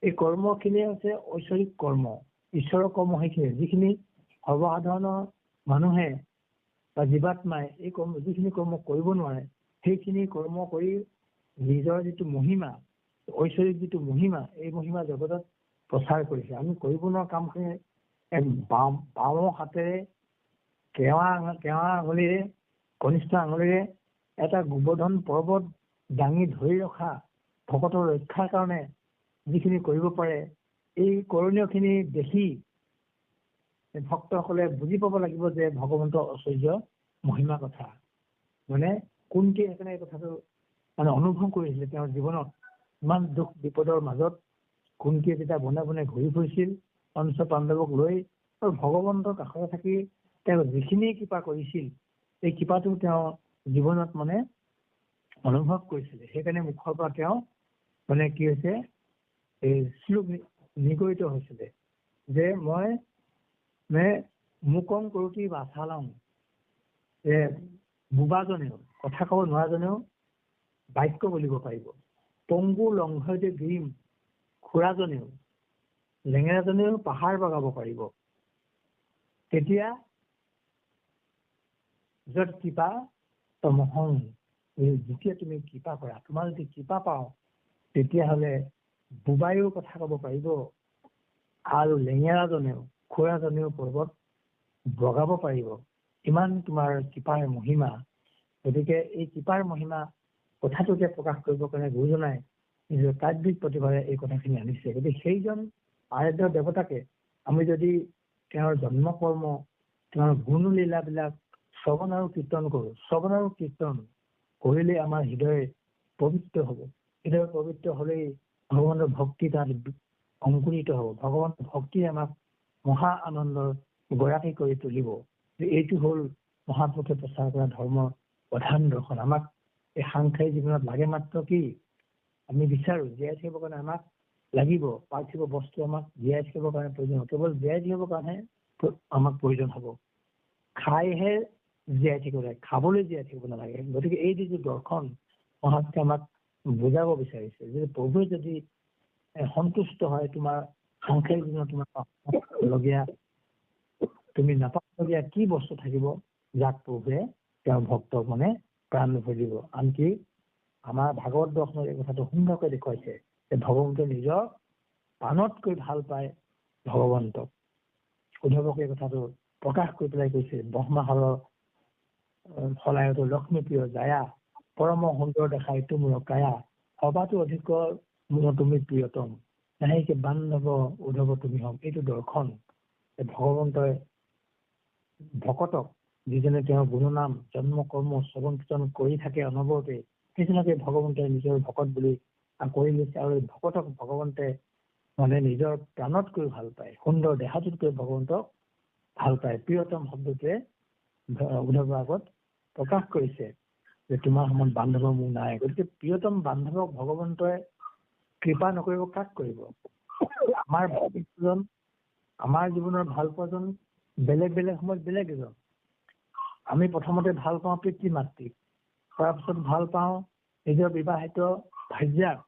এই কৰ্মখিনি হৈছে ঐশ্বৰিক কৰ্ম, ঈশ্বৰৰ কৰ্ম। সেইখিনি যিখিনি সৰ্বসাধাৰণৰ মানুহে বা জীৱাত্মাই এই কৰ্ম যিখিনি কৰ্ম কৰিব নোৱাৰে, সেইখিনি কৰ্ম কৰি নিজৰ যিটো মহিমা, ঐশ্বৰিক যিটো মহিমা, এই মহিমা জগতত প্ৰচাৰ কৰিছে। আমি কৰিব নোৱাৰা কামখিনি বাওঁ হাতেৰে কেৱা আঙুলিৰে, কনিষ্ঠ আঙুলিৰে এটা গোবৰ্ধন পৰ্বত দাঙি ধৰি ৰখা, ভকতৰ ৰক্ষাৰ কাৰণে যিখিনি কৰিব পাৰে, এই কৰণীয়খিনি দেখি ভক্তসকলে বুজি পাব লাগিব যে ভগৱন্তৰ ঐশ্বৰ্য মহিমা কথা। মানে কুন্তীয়ে সেইকাৰণে এই কথাটো মানে অনুভৱ কৰিছিলে তেওঁৰ জীৱনত। ইমান দুখ বিপদৰ মাজত কুন্তীয়ে যেতিয়া বনে বনে ঘূৰি ফুৰিছিল পঞ্চ পাণ্ডৱক লৈ, আৰু ভগৱন্তৰ কাষতে থাকি তেওঁ যিখিনি কৃপা কৰিছিল, এই কৃপাটো তেওঁ জীৱনত মানে অনুভৱ কৰিছিলে। সেইকাৰণে মুখৰ পৰা তেওঁ মানে কি হৈছে, এই শ্লোক নিগৰিত হৈছিলে যে মই মুকং কৰোতি বাচালাম, যে বোবাজনেও, কথা কব নোৱাৰাজনেও বাক্য বলিব পাৰিব। পংগু লংঘয়তে গিৰিম, খুৰাজনেও, লেঙেৰাজনেও পাহাৰ বগাব পাৰিব। তেতিয়া যত কৃপা তমহং, যেতিয়া তুমি কৃপা কৰা, তোমাৰ যদি কৃপা পাওঁ, তেতিয়াহ'লে বোবায়ো কথা কব পাৰিব, আৰু লেঙেৰাজনেও, খুৰাজনেও পৰ্বত বগাব পাৰিব। ইমান তোমাৰ কৃপাৰ মহিমা। গতিকে এই কৃপাৰ মহিমা কথাটোকে প্ৰকাশ কৰিবৰ কাৰণে গুৰুজনাই নিজৰ কাব্যিক প্ৰতিভাৰে এই কথাখিনি আনিছে। গতিকে সেইজন আৰাধ্য দেৱতাকে আমি যদি তেওঁৰ জন্ম কৰ্ম, তেওঁৰ গুণ লীলাবিলাক শ্ৰৱণ আৰু কীৰ্তন কৰো, শ্ৰৱণ আৰু কীৰ্তন কৰিলে আমাৰ হৃদয় পবিত্ৰ হব। হৃদয় পবিত্ৰ হলেই ভগৱানৰ ভক্তি তাত অংকুৰিত হব। ভগৱানৰ ভক্তি আমাক মহা আনন্দৰ গৰাকী কৰি তুলিব। এইটো হল মহাপুৰুষে প্ৰচাৰ কৰা ধৰ্মৰ প্ৰধান দৰ্শন। আমাক এই সাংসাৰিক জীৱনত লাগে মাত্ৰ কি? আমি বিচাৰো জীয়াই থাকিবৰ কাৰণে আমাক লাগিব পাৰ্থিৱ বস্তু, আমাক জীয়াই থাকিবৰ কাৰণে প্ৰয়োজন। কেৱল জীয়াই থাকিবৰ কাৰণে আমাক প্ৰয়োজন হব। খাইহে জীয়াই থাকিব লাগে, খাবলৈ জীয়াই থাকিব নালাগে। গতিকে এই যিটো দৰ্শন মহাপুৰুষে আমাক বুজাব বিচাৰিছে, যে প্ৰভুৱে যদি সন্তুষ্ট হয়, তোমাৰ সাংসাৰিক জীৱনত তোমাৰ লগীয়া, তুমি নাপাবলগীয়া কি বস্তু থাকিব, যাক প্ৰভুৱে তেওঁৰ ভক্তক মানে প্ৰাণ ভৰিব। আনকি আমাৰ ভাগৱত দৰ্শনত এই কথাটো সুন্দৰকৈ দেখুৱাইছে যে ভগৱন্তে নিজৰ প্ৰাণতকৈ ভাল পায় ভগৱন্তক। উদ্ধৱক এই কথাটো প্ৰকাশ কৰি পেলাই কৈছে, ব্ৰহ্মাহৰৰ ফলায়তো লক্ষ্মী প্ৰিয় জায়া, পৰম সুন্দৰ দেখাই তোমৰ কায়া, সবাতো অধিকৰ মোৰ তুমি প্ৰিয়তম, নাহিকে বান্ধৱ উদ্ধৱ তুমি হম। এইটো দৰ্শন ভগৱন্তই ভকতক, যিজনে তেওঁৰ গুণনাম জন্ম কৰ্ম শ্ৰৱণ কীৰ্তন কৰি থাকে অনবৰতে, সেইজনকে ভগৱন্তই নিজৰ ভকত বুলি কৰি লৈছে। আৰু এই ভকতক ভগৱন্তে মানে নিজৰ প্ৰাণতকৈ ভাল পায়, সুন্দৰ দেহাটোতকৈ ভগৱন্তক ভাল পায়। প্ৰিয়তম শব্দটোৱে উদ্ধৱৰ আগত প্ৰকাশ কৰিছে যে তোমাৰ সমান বান্ধৱ মোৰ নাই। গতিকে প্ৰিয়তম বান্ধৱক ভগৱন্তই কৃপা নকৰিব কাক কৰিব? আমাৰ ভক্তজন, আমাৰ জীৱনৰ ভাল পোৱাজন বেলেগ বেলেগ সময়ত বেলেগ এজন। আমি প্ৰথমতে ভাল পাওঁ পিতৃ মাতৃক, তাৰপিছত ভাল পাওঁ নিজৰ বিবাহিত ভাৰ্যাক,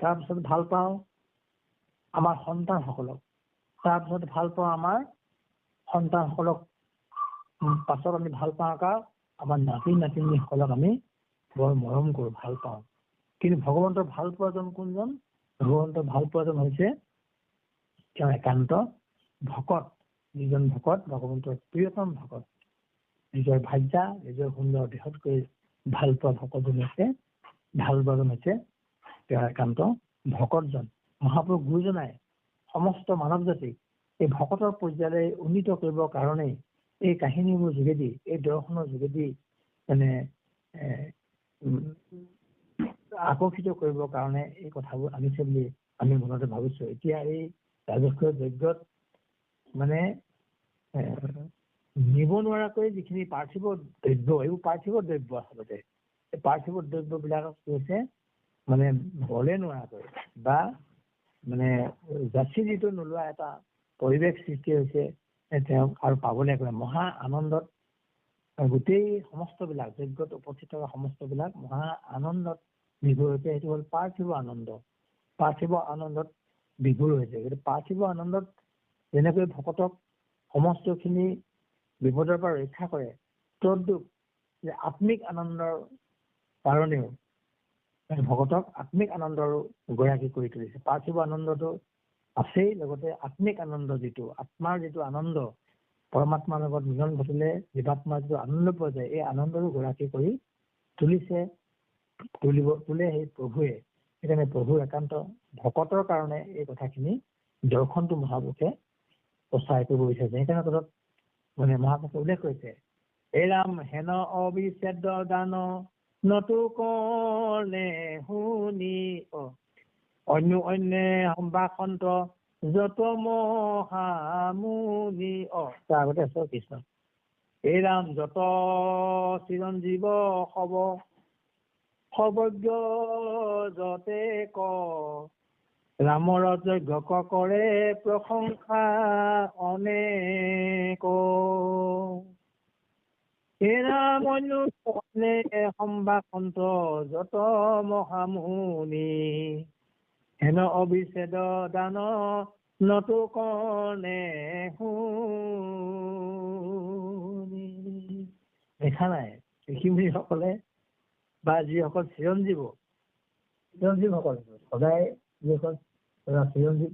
তাৰপিছত ভাল পাওঁ আমাৰ সন্তানসকলক, তাৰপিছত ভাল পাওঁ আমাৰ সন্তানসকলক, পাছত আমি ভাল পাওঁ আমাৰ নাতি নাতিনীসকলক আমি বৰ মৰম কৰোঁ, ভাল পাওঁ। কিন্তু ভগৱন্তৰ ভাল পোৱাজন কোনজন? ভগৱন্তৰ ভাল পোৱাজন হৈছে তেওঁ একান্ত ভকত, যিজন ভকত ভগৱন্তৰ প্ৰিয়তম ভকত, নিজৰ ভাৰ্যা নিজৰ সুন্দৰ দেহতকৈ ভাল পোৱা ভকতজন হৈছে, ভাল পোৱাজন হৈছে তেওঁ একান্ত ভকতজন। মহাপুৰুষ গুৰুজনাই সমস্ত মানৱ জাতিক এই ভকতৰ পৰ্যায়লৈ উন্নীত কৰিবৰ কাৰণে এই কাহিনীবোৰ যোগেদি, এই দৰ্শনৰ যোগেদি মানে আকৰ্ষিত কৰিবৰ কাৰণে এই কথাবোৰ আনিছে বুলি আমি মনতে ভাবিছো। এতিয়া এই ৰাজস্ব যজ্ঞত মানে নিব নোৱাৰাকৈ যিখিনি পাৰ্থিৱ দ্ৰব্য, এইবোৰ পাৰ্থিৱ দ্ৰব্য আচলতে, এই পাৰ্থিৱ দ্ৰব্যবিলাকক কি হৈছে মানে বলে নোৱাৰাকৈ বা মানে যাচি যিটো নোলোৱা এটা পৰিৱেশ সৃষ্টি হৈছে তেওঁক আৰু পাবলৈ গ'লে মহা আনন্দত গোটেই সমস্তবিলাক যজ্ঞত উপস্থিত থকা সমস্তবিলাক মহা আনন্দত বিভোৰ হৈছে। সেইটো হ'ল পাৰ্থিৱ আনন্দ। পাৰ্থিৱ আনন্দত বিভোৰ হৈছে। গতিকে পাৰ্থিৱ আনন্দত যেনেকৈ ভকতক সমস্তখিনি বিপদৰ পৰা ৰক্ষা কৰে, তদ্ৰূপ যে আত্মিক আনন্দৰ কাৰণেও ভকতক আত্মিক আনন্দৰ গৰাকী কৰি তুলিছে। পাৰ্থিৱ আনন্দটো আছেই, লগতে আত্মিক আনন্দ যিটো আত্মাৰ যিটো আনন্দ, পৰমাত্মাৰ লগত মিলন ঘটিলে জীৱাত্মাৰ যিটো আনন্দ পোৱা যায়, এই আনন্দৰো গৰাকী কৰি তুলিছে, তোলে সেই প্ৰভুৱে। সেইকাৰণে প্ৰভুৰ একান্ত ভকতৰ কাৰণে এই কথাখিনি দৰ্শনটো মহাপুৰুষে প্ৰচাৰ কৰিব বিচাৰিছে। সেইকাৰণে তলত মানে মহাপুৰুষে উল্লেখ কৰিছে, এই ৰাম হেন অবিচ্ছেদ্য দান নতু কৰ্ণে শুনি অন্য সম্ভাষন্ত যত মহামুনি। তাৰ আগতে আছে কৃষ্ণ। এই ৰাম যত চিৰঞ্জীৱ হব সৰ্বজ্ঞ যতে ক ৰামৰ যজ্ঞ কৰে প্ৰশংসা অনেক। হে ৰাম অন্যে সম্ভাষন্ত যত মহামুনি হেন অবিচ্ছেদ দান নতু কৰ্ণে শুনি। দেখা নাই ঋষিমুনিসকলে বা যিসকল চিৰঞ্জীৱসকল সদায় যিসকল চিৰঞ্জীৱ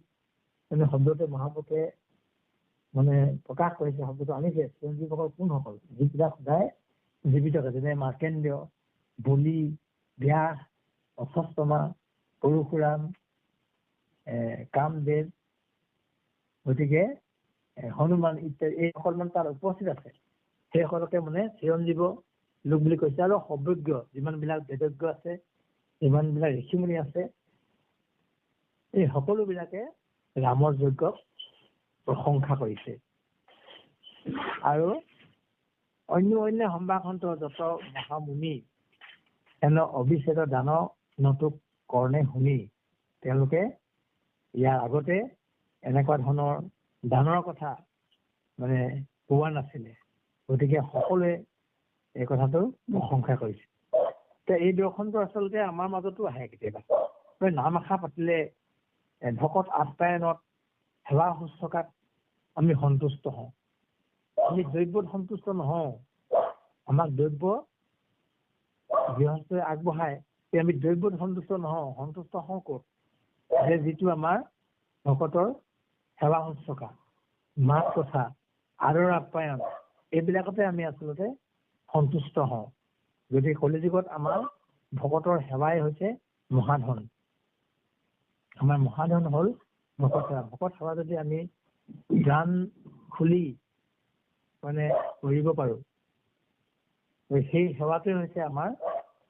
মানে শব্দটো মহাপুৰুষে মানে প্ৰকাশ কৰিছে, শব্দটো আনিছে। চিৰঞ্জীৱসকল কোনসকল? যিবিলাক সদায় জীৱিত আছে, যেনে মাৰ্কেন্দ্ৰ, বলি, ব্যাস, অশ্বত্থামা, পৰশুৰাম, কামদেৱ, গতিকে হনুমান ইত্যাদি এইসকল মানে তাত উপস্থিত আছে। সেইসকলকে মানে চিৰঞ্জীৱ লোক বুলি কৈছে। আৰু সৰ্বজ্ঞ যিমানবিলাক বেদজ্ঞ আছে, যিমানবিলাক ঋষিমুনি আছে, এই সকলোবিলাকে ৰামৰ যজ্ঞক প্ৰশংসা কৰিছে। আৰু অন্য সম্ভাষন্ত যত মহামুনি হেন অবিচ্ছেদ দান নতু কৰ্ণে শুনি। তেওঁলোকে ইয়াৰ আগতে এনেকুৱা ধৰণৰ দানৰ কথা মানে কোৱা নাছিলে, গতিকে সকলোৱে এই কথাটো প্ৰশংসা কৰিছে। এই দৰ্শনটো আচলতে আমাৰ মাজতো আহে কেতিয়াবা। নাম এষাৰ পাতিলে ভকত আপ্যায়নত সেৱা শুশ্ৰূষাত আমি সন্তুষ্ট হওঁ। আমি দ্ৰব্যত সন্তুষ্ট নহওঁ। আমাক দ্ৰব্য গৃহস্থই আগবঢ়াই, আমি দ্ৰব্যত সন্তুষ্ট নহওঁ। সন্তুষ্ট হওঁ ক'ত? যে যিটো আমাৰ ভকতৰ সেৱা শুশ্ৰূষা, মাত কথা, আদৰ আপ্যায়ন, এইবিলাকতে আমি আচলতে সন্তুষ্ট হওঁ। যদি কলিযুগত আমাৰ ভকতৰ সেৱাই হৈছে মহাধন। আমাৰ মহাধন হ'ল ভকত সেৱা। ভকত সেৱা যদি আমি গান খুলি মানে কৰিব পাৰো, সেই সেৱাটোৱে হৈছে আমাৰ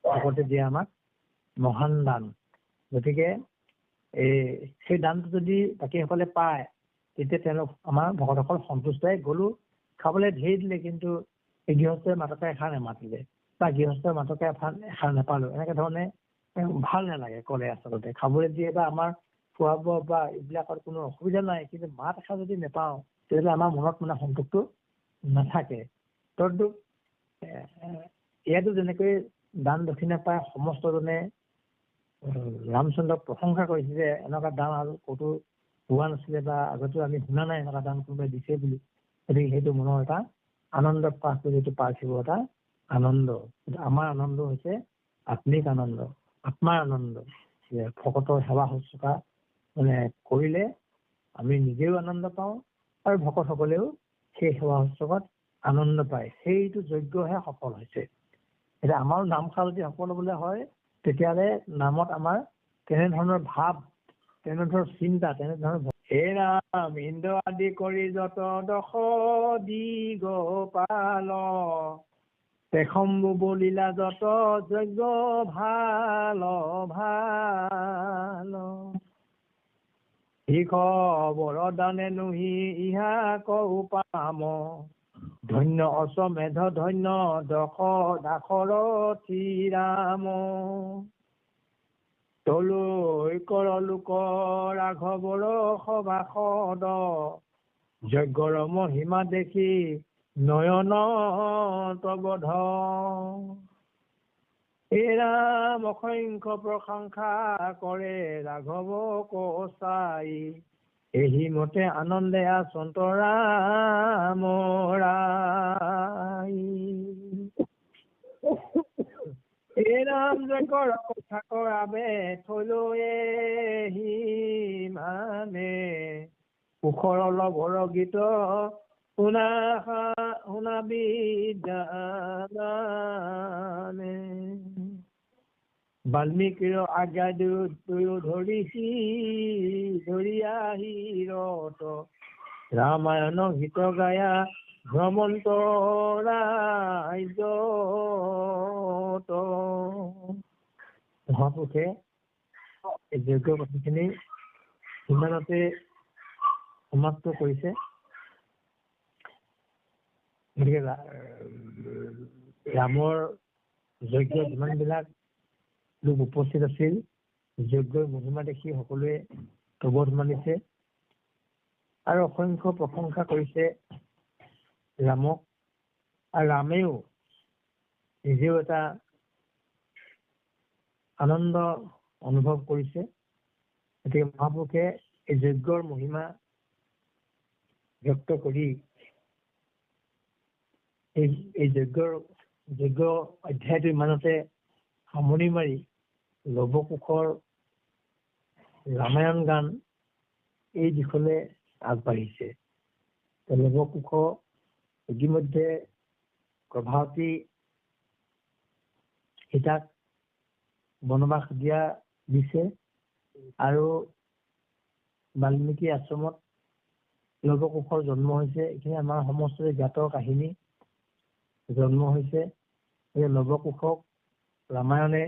ভকতে দিয়া আমাক মহান দান। গতিকে সেই দানটো যদি বাকীসকলে পায়, তেতিয়া তেওঁলোক আমাৰ ভকতসকল সন্তুষ্টই। গ'লো খাবলৈ ধেৰ দিলে, কিন্তু এই গৃহস্থই মাতকে এষাৰ নেমাতিলে বা গৃহস্থৰ মাতকে এষাৰ নেপালো, এনেকে ধৰণে ভাল নালাগে ক'লে। আচলতে খাবলৈ দিয়ে বা আমাৰ খোৱা বোৱা বা এইবিলাকত কোনো অসুবিধা নাই, কিন্তু মাত এষাৰ যদি নেপাওঁ তেতিয়াহ'লে আমাৰ মনত মানে সন্তোষটো নাথাকে। ইয়াতো যেনেকৈ দান দক্ষিণা পাই সমস্তজনে ৰামচন্দ্ৰক প্ৰশংসা কৰিছে যে এনেকুৱা দান আৰু ক'তো হোৱা নাছিলে বা আগতেও আমি শুনা নাই এনেকুৱা দান কোনোবাই দিছে বুলি। গতিকে সেইটো মনৰ এটা আনন্দ পাঠ কৰি যিটো পাৰ্থিব এটা আনন্দ। কিন্তু আমাৰ আনন্দ হৈছে আত্মিক আনন্দ, আত্মাৰ আনন্দ। যে ভকতৰ সেৱা শুশ্ৰূষা মানে কৰিলে আমি নিজেও আনন্দ পাওঁ আৰু ভকতসকলেও সেই সেৱা শুশ্ৰূষাত আনন্দ পায়। সেইটো যজ্ঞহে সফল হৈছে। এতিয়া আমাৰ নামষাৰ যদি সফল হবলৈ হয় তেতিয়াহ'লে নামত আমাৰ তেনেধৰণৰ ভাৱ, তেনেধৰণৰ চিন্তা, তেনেধৰণৰ হে ৰাম ইন্দ্ৰ আদি কৰি যত দশ দিগপাল পেখম্বু বলিলা যত যজ্ঞ ভাল ভাল শিখ বৰদানে নুহি ইহা কৌ পাম ধন্য অশ্বমেধ ধন্য দশ দাসৰথী ৰাম তলৈ কৰ লোক ৰাঘৱৰ সভাসদ যজ্ঞৰ মহিমা দেখি নয়ন তবধ হে ৰাম অসংখ্য প্ৰশংসা কৰে ৰাঘৱ কসাই এহি মতে আনন্দে সন্তৰাম ৰাই হে ৰাম যজ্ঞৰ কথা কৰাবে থলৈ মানে কুশৰ লভৰ গীত শুনাবি জানে বাল্মীকিৰ আজ্ঞা দুয়ো ধৰি আহিৰত ৰামায়ণ গীত গায়া ভ্ৰমন্ত ৰাজ্যত মহাপুৰুষে এই যজ্ঞ কথাখিনি সিমানতে সমাপ্ত কৰিছে। গতিকে ৰামৰ যজ্ঞ যিমানবিলাক লোক উপস্থিত আছিল যজ্ঞৰ মহিমা দেখি সকলোৱে প্ৰবোধ মানিছে আৰু অসংখ্য প্ৰশংসা কৰিছে ৰামক। আৰু ৰামেও নিজেও এটা আনন্দ অনুভৱ কৰিছে। গতিকে মহাপুৰুষে এই যজ্ঞৰ মহিমা ব্যক্ত কৰি এই যজ্ঞ অধ্যায়টো ইমানতে সামৰণি মাৰি লৱকুশৰ ৰামায়ণ গান এই দিশলৈ আগবাঢ়িছে। লৱকুশ ইতিমধ্যে প্ৰভাৱতী সীতাক বনবাস দিছে আৰু বাল্মীকি আশ্ৰমত লৱকুশৰ জন্ম হৈছে। এইখিনি আমাৰ সমস্তৰে জ্ঞাত কাহিনী। জন্ম হৈছে লৱকুশক ৰামায়ণে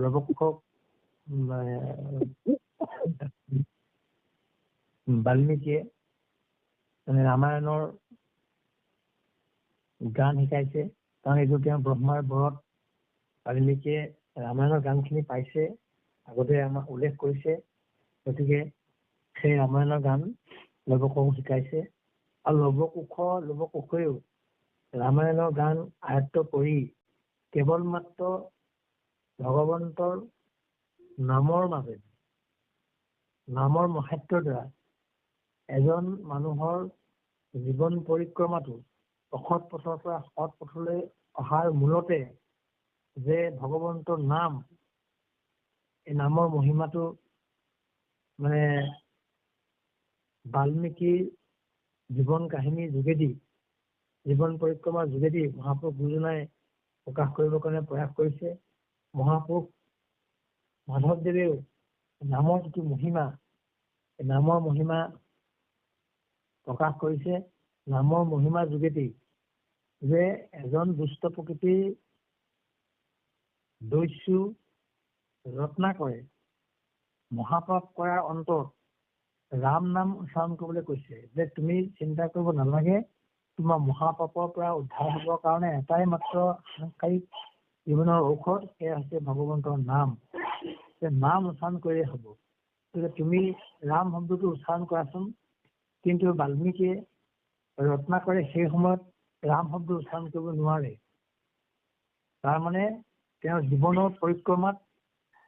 লৱকুশক বাল্মীকিয়ে মানে ৰামায়ণৰ গান শিকাইছে। কাৰণ এইটো তেওঁ ব্ৰহ্মাৰ বৰত বাল্মীকিয়ে ৰামায়ণৰ গানখিনি পাইছে, আগতে আমাক উল্লেখ কৰিছে। গতিকে সেই ৰামায়ণৰ গান লৱকুশক শিকাইছে আৰু লৱকুশেও ৰামায়ণৰ গান আয়ত্ত কৰি কেৱল মাত্ৰ ভগৱন্তৰ নামৰ মাজে নামৰ মহত্বৰ দ্বাৰা এজন মানুহৰ জীৱন পৰিক্ৰমাটো অসৎ পথৰ পৰা সৎ পথলৈ অহাৰ মূলতে যে ভগৱন্তৰ নাম, এই নামৰ মহিমাটো মানে বাল্মীকিৰ জীৱন কাহিনীৰ যোগেদি, জীৱন পৰিক্ৰমাৰ যোগেদি মহাপুৰুষ গুৰুজনাই প্ৰকাশ কৰিবৰ কাৰণে প্ৰয়াস কৰিছে। মহাপুৰুষ মাধৱদেৱেও নামৰ যিটো মহিমা, এই নামৰ মহিমা প্ৰকাশ কৰিছে। নামৰ মহিমাৰ যোগেদি যে এজন দুষ্ট প্ৰকৃতিৰ দস্যু ৰত্নাকৰে মহাপাপ কৰাৰ অন্তত ৰাম নাম উচ্চাৰণ কৰিবলৈ কৈছে যে তুমি চিন্তা কৰিব নালাগে, তোমাৰ মহাপাপৰ পৰা উদ্ধাৰ হ'বৰ কাৰণে এটাই মাত্ৰ সাংসাৰিক জীৱনৰ ঔষধ, সেয়া হৈছে ভগৱন্তৰ নাম। নাম উচ্চাৰণ কৰিলে হ'ব। গতিকে তুমি ৰাম শব্দটো উচ্চাৰণ কৰাচোন। কিন্তু বাল্মীকিয়ে ৰত্নাকৰে সেই সময়ত ৰাম শব্দ উচ্চাৰণ কৰিব নোৱাৰে। তাৰমানে তেওঁৰ জীৱনৰ পৰিক্ৰমাত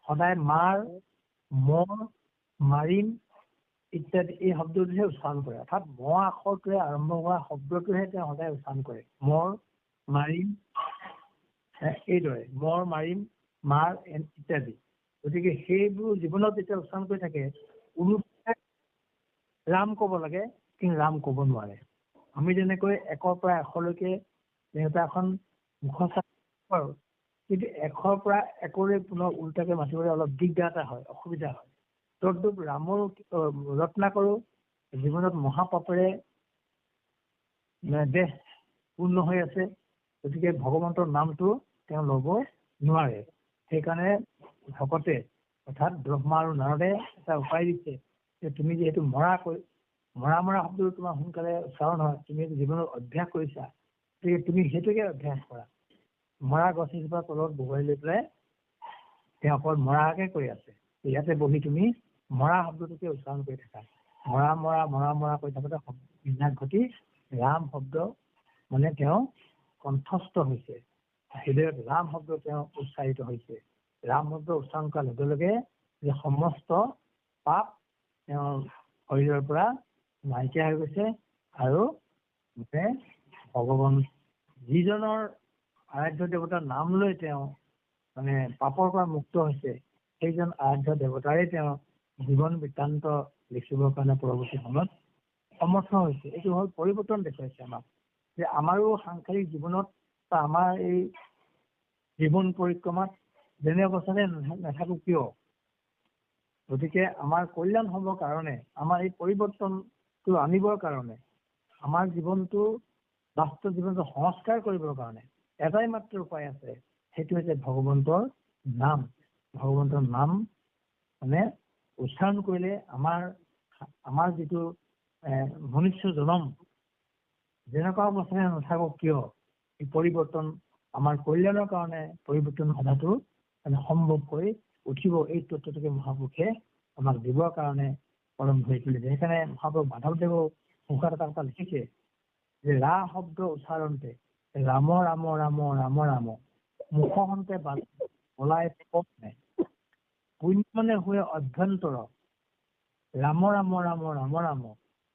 সদায় মাৰ, মৰ, মাৰিম ইত্যাদি এই শব্দটোহে উচ্চাৰণ কৰে। অৰ্থাৎ ম আখৰটোৱে আৰম্ভ হোৱা শব্দটোহে তেওঁ সদায় উচ্চাৰণ কৰে। মৰ, মাৰিম, এইদৰে মৰ, মাৰিম, মাৰ ইত্যাদি। গতিকে সেইবোৰ জীৱনত যেতিয়া উচ্চাৰণ কৰি থাকে, উৰুটাই ৰাম ক'ব লাগে, কিন্তু ৰাম ক'ব নোৱাৰে। আমি যেনেকৈ 1ৰ পৰা 100লৈকে যেনেকুৱা এখন মুখস্থ কৰোঁ, কিন্তু 1ৰ পৰা 1ৰে পুনৰ উল্টাকে মাতিবলৈ অলপ দিগদাৰ এটা হয়, অসুবিধা হয়। তদ্ৰূপ ৰামৰ ৰত্নাকৰো জীৱনত মহাপাপেৰে দেহ পূৰ্ণ হৈ আছে। গতিকে ভগৱন্তৰ নামটো তেওঁ ল'ব নোৱাৰে। সেইকাৰণে ভকতে অৰ্থাৎ ব্ৰহ্মা আৰু নাৰদে এটা উপায় দিছে যে তুমি যিহেতু মৰা শব্দটো তোমাৰ সোনকালে উচ্চাৰণ হয়, তুমি জীৱনত অভ্যাস কৰিছা, গতিকে তুমি সেইটোকে অভ্যাস কৰা। মৰা গছ এজোপা তলত বহুৱাই লৈ পেলাই তেওঁ অকল মৰাকে কৰি আছে। ইয়াতে বহি তুমি মৰা শব্দটোকে উচ্চাৰণ কৰি থাকা। মৰা মৰা মৰা মৰা কৰি থাকোঁতে বিনাশ ঘটি ৰাম শব্দ মানে তেওঁ কণ্ঠস্থ হৈছে, হৃদয়ত ৰাম শব্দ তেওঁ উচ্চাৰিত হৈছে। ৰাম শব্দ উচ্চাৰণ কৰাৰ লগে লগে যে সমস্ত পাপ তেওঁৰ শৰীৰৰ পৰা নাইকিয়া হৈ গৈছে, আৰু ভগৱান যিজনৰ আৰাধ্য দেৱতাৰ নাম লৈ তেওঁ মানে পাপৰ পৰা মুক্ত হৈছে, সেইজন আৰাধ্য দেৱতাৰে তেওঁ জীৱন বৃত্তান্ত লিখিবৰ কাৰণে পৰৱৰ্তী সময়ত সমৰ্থ হৈছে। এইটো হ'ল পৰিৱৰ্তন দেখুৱাইছে আমাক, যে আমাৰো সাংসাৰিক জীৱনত বা আমাৰ এই জীৱন পৰিক্ৰমাত যেনে অৱস্থাতে নাথাকো কিয়, গতিকে আমাৰ কল্যাণ হ'বৰ কাৰণে, আমাৰ এই পৰিৱৰ্তনটো আনিবৰ কাৰণে, আমাৰ জীৱনটো বাস্তৱ জীৱনটো সংস্কাৰ কৰিবৰ কাৰণে এটাই মাত্ৰ উপায় আছে, সেইটো হৈছে ভগৱন্তৰ নাম। ভগৱন্তৰ নাম মানে উচ্চাৰণ কৰিলে আমাৰ যিটো মনুষ্য জনম যেনেকুৱা অৱস্থাতে নাথাকক কিয়, এই পৰিৱৰ্তন আমাৰ কল্যাণৰ কাৰণে পৰিৱৰ্তন ঘটাটো মানে সম্ভৱ হৈ উঠিব। এই তত্ত্বটোকে মহাপুৰুষে আমাক দিবৰ কাৰণে পৰম ধৰি তুলিছে। সেইকাৰণে মহাপুৰুষ মাধৱদেৱেও মুখত এটা কথা লিখিছে যে ৰা শব্দ উচ্চাৰণতে ৰাম ৰাম ৰাম ৰাম ৰাম মুখহন্তে ওলাই পপনে পুণ্যনে হৈ অভ্যন্তৰ ৰাম ৰাম ৰাম ৰাম ৰাম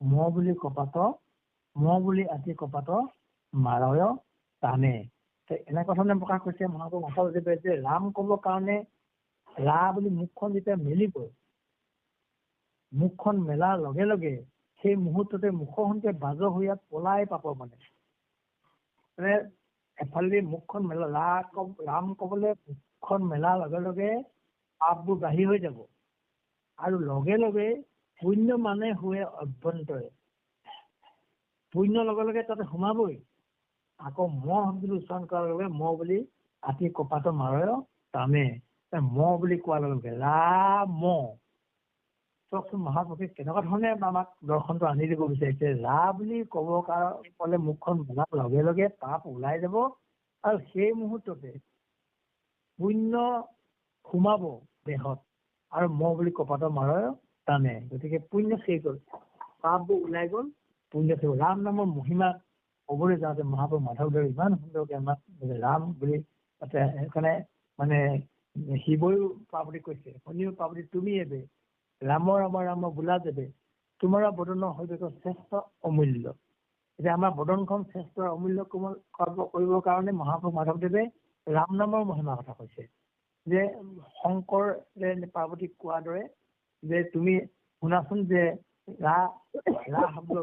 ম বুলি কপাত ম বুলি আতি কপাত মাৰয় টানে। এনেকুৱা ধৰণে প্ৰকাশ কৰিছে মহাপুৰুষ মাধৱদেৱে যে ৰাম ক'বৰ কাৰণে ৰা বুলি মুখখন যেতিয়া মেলিব, মুখখন মেলাৰ লগে লগে সেই মুহূৰ্ততে মুখখনতে বাজ হৈ পলাই পাব। মানে এফালে মুখখন মেলা ৰাম ক'বলৈ মুখখন মেলাৰ লগে লগে পাপবোৰ বাহিৰ হৈ যাব, আৰু লগে লগে পুণ্য মানে হৈ অভ্যন্তৰে পুণ্য লগে লগে তাতে সোমাবই। আকৌ ম শব্দটো উচ্চাৰণ কৰাৰ লগে ম বুলি আতি কপাত মাৰয় টানে, ম বুলি কোৱাৰ লগে লগে ৰাম চকচোন মহাপুৰুষে কেনেকুৱা ধৰণে আমাক দৰ্শনটো আনি দিব বিচাৰিছে। ৰা বুলি ক'লে মুখখন মেলাৰ লগে লগে পাপ ওলাই যাব, আৰু সেই মুহূৰ্ততে পুণ্য সোমাব দেহত, আৰু ম বুলি কপাত মাৰয় টানে। গতিকে পুণ্য শেষ গ'ল, পাপবোৰ ওলাই গ'ল, পুণ্য শেষ গ'ল। ৰাম নামৰ মহিমা ক'বলৈ যাওঁতে মহাপুৰুষ মাধৱদেৱে ইমান সুন্দৰকে আমাক ৰাম বুলি তাতে সেইকাৰণে মানে শিৱইও পাৰ্বতীক কৈছে, শনিও পাৰ্বতী তুমি এবে ৰাম ৰাম ৰাম বোলা যাবে তোমাৰা বদনৰ হৈ শ্ৰেষ্ঠ অমূল্য। এতিয়া আমাৰ বদনখন শ্ৰেষ্ঠ অমূল্য কৰিবৰ কাৰণে মহাপুৰুষ মাধৱদেৱে ৰাম নামৰ মহিমাৰ কথা কৈছে, যে শংকৰে পাৰ্বতীক কোৱাৰ দৰে যে তুমি শুনাচোন যে ৰা শব্দ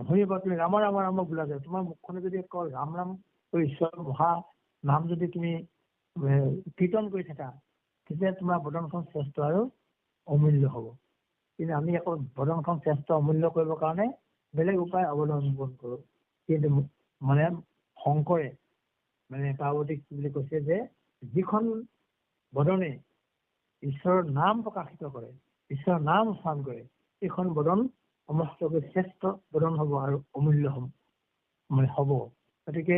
শুনিবা তুমি ৰাম ৰাম ৰাম বোলা যায়, তোমাৰ মুখখনে যদি কয় ৰাম ৰাম ঈশ্বৰ মহা নাম যদি তুমি কীৰ্তন কৰি থাকা, তেতিয়া তোমাৰ বদনখন শ্ৰেষ্ঠ আৰু অমূল্য হ'ব। কিন্তু আমি আকৌ বদনখন শ্ৰেষ্ঠ অমূল্য কৰিবৰ কাৰণে বেলেগ উপায় অৱলম্বন কৰোঁ। কিন্তু মানে শংকৰে মানে পাৰ্বতীক বুলি কৈছে যে যিখন বদনে ঈশ্বৰৰ নাম প্ৰকাশিত কৰে, ঈশ্বৰৰ নাম উচ্চাৰণ কৰে, এইখন বদন সমস্তকৈ শ্ৰেষ্ঠ বদন হ'ব আৰু অমূল্য হ'ব। গতিকে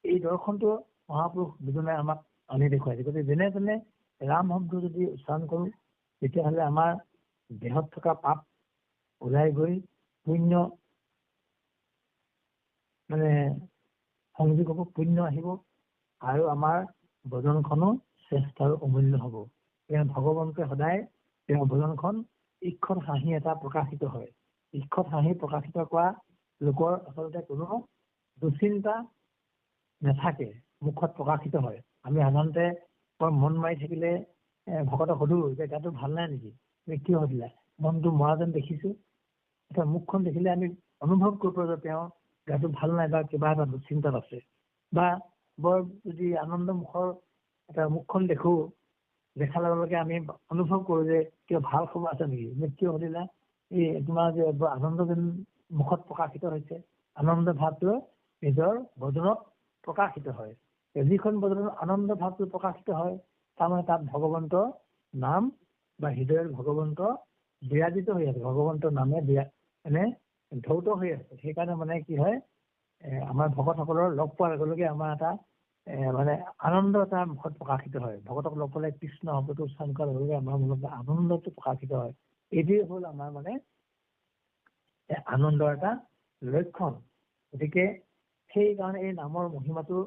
এই দৰ্শনটো মহাপুৰুষ দুজনে আমাক আনি দেখুৱাইছে। গতিকে যেনে তেনে ৰাম শব্দ যদি উচ্চাৰণ কৰোঁ, তেতিয়াহ'লে আমাৰ দেহত থকা পাপ ওলাই গৈ পুণ্য মানে সংযোগ হ'ব, পুণ্য আহিব, আৰু আমাৰ ভজনখনো শ্ৰেষ্ঠ আৰু অমূল্য হ'ব। ভগৱন্তই সদায় তেওঁৰ ভজনখন ঈক্ষত হাঁহি এটা প্ৰকাশিত হয়। ঈক্ষত হাঁহি প্ৰকাশিত কৰা লোকৰ আচলতে কোনো দুশ্চিন্তা নাথাকে, মুখত প্ৰকাশিত হয়। আমি সাধাৰণতে মন মাৰি থাকিলে ভকতক সুধো যে গাটো ভাল নাই নেকি, তুমি কিয় সুধিলা, মনটো মৰা যেন দেখিছো। এতিয়া মুখখন দেখিলে আমি অনুভৱ কৰিব যে তেওঁ গাটো ভাল নাই বা কিবা এটা দুশ্চিন্তাত আছে। বা বৰ যদি আনন্দ মুখৰ এটা মুখখন দেখো, দেখাৰ লগে লগে আমি অনুভৱ কৰো যে কিয় ভাল খবৰ আছে নেকি, তুমি কিয় সুধিলা, এই তোমাৰ যে আনন্দ যেন মুখত প্ৰকাশিত হৈছে। আনন্দ ভাৱটো নিজৰ ভজনত প্ৰকাশিত হয়। যিখন ভজনত আনন্দ ভাৱটো প্ৰকাশিত হয়, তাৰমানে তাত ভগৱন্তৰ নাম বা হৃদয়ৰ ভগৱন্ত বিৰাজিত হৈ আছে, ভগৱন্তৰ নামে ধৌত হৈ আছে। সেইকাৰণে মানে কি হয়, আমাৰ ভকতসকলৰ লগ পোৱাৰ লগে লগে আমাৰ এটা মানে আনন্দ এটা মুখত প্ৰকাশিত হয়। ভকতক লগ পালে কৃষ্ণ শব্দটো উচ্চাৰণ কৰাৰ লগে লগে আমাৰ মনত আনন্দটো প্ৰকাশিত হয়। এইটোৱে হ'ল আমাৰ মানে আনন্দৰ এটা লক্ষণ। গতিকে সেইকাৰণে এই নামৰ মহিমাটো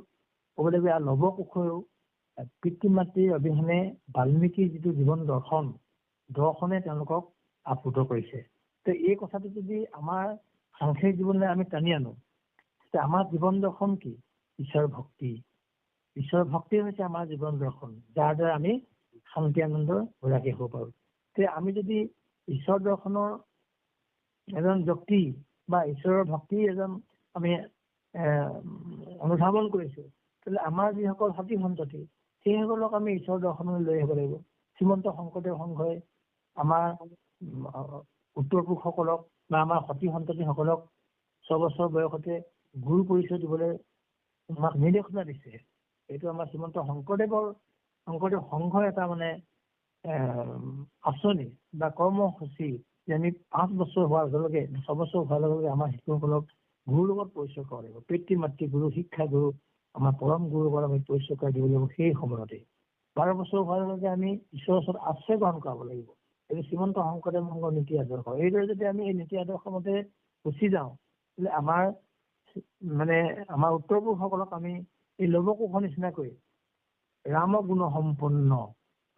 ক'বলৈ গ'লে লৱকুশেও পিতৃ মাতৃৰ অবিহনে বাল্মীকিৰ যিটো জীৱন দৰ্শনে তেওঁলোকক আপ্লুত কৰিছে। তো এই কথাটো যদি আমাৰ সাংসাৰিক জীৱনলৈ আমি টানি আনো, তেতিয়া আমাৰ জীৱন দৰ্শন কি? ঈশ্বৰ ভক্তি। ঈশ্বৰ ভক্তি হৈছে আমাৰ জীৱন দৰ্শন, যাৰ দ্বাৰা আমি শান্তি আনন্দৰ ভৈৰাগী হ'ব পাৰোঁ। তে আমি যদি ঈশ্বৰ দৰ্শনৰ এজন ব্যক্তি বা ঈশ্বৰৰ ভক্তি এজন আমি অনুধাৱন কৰিছো, তেতিয়াহ'লে আমাৰ যিসকল সতি সন্ততি সেইসকলক আমি ঈশ্বৰ দৰ্শনলৈ লৈ আহিব লাগিব। শ্ৰীমন্ত শংকৰদেৱ সংঘই আমাৰ উত্তৰ পুৰুষসকলক বা আমাৰ সতি সন্ততিসকলক 6 বছৰ বয়সতে গুৰু পৰিচয় দিবলৈ আমাক নিৰ্দেশনা দিছে। এইটো আমাৰ শ্ৰীমন্ত শংকৰদেৱ সংঘৰ এটা মানে আঁচনি বা কৰ্মসূচী যে আমি 5 বছৰ হোৱাৰ লগে লগে 6 বছৰ হোৱাৰ লগে লগে আমাৰ শিশুসকলক গুৰুৰ লগত পৰিচয় কৰাব লাগিব। পিতৃ মাতৃ গুৰু, শিক্ষা গুৰু, আমাৰ পৰম গুৰুৰ লগত আমি পৰিচয় কৰাই দিব লাগিব। সেই সময়তে 12 বছৰ হোৱাৰ লগে লগে আমি ঈশ্বৰৰ ওচৰত আশ্ৰয় গ্ৰহণ কৰাব লাগিব। এইটো শ্ৰীমন্ত শংকৰদেৱ সংঘৰ নীতি আদৰ্শ। এইদৰে যদি আমি এই নীতি আদৰ্শ মতে গুচি যাওঁ, তেতিয়াহ'লে আমাৰ উত্তৰ পুৰুষসকলক আমি এই লৱকুশৰ নিচিনাকৈ ৰাম গুণ সম্পন্ন,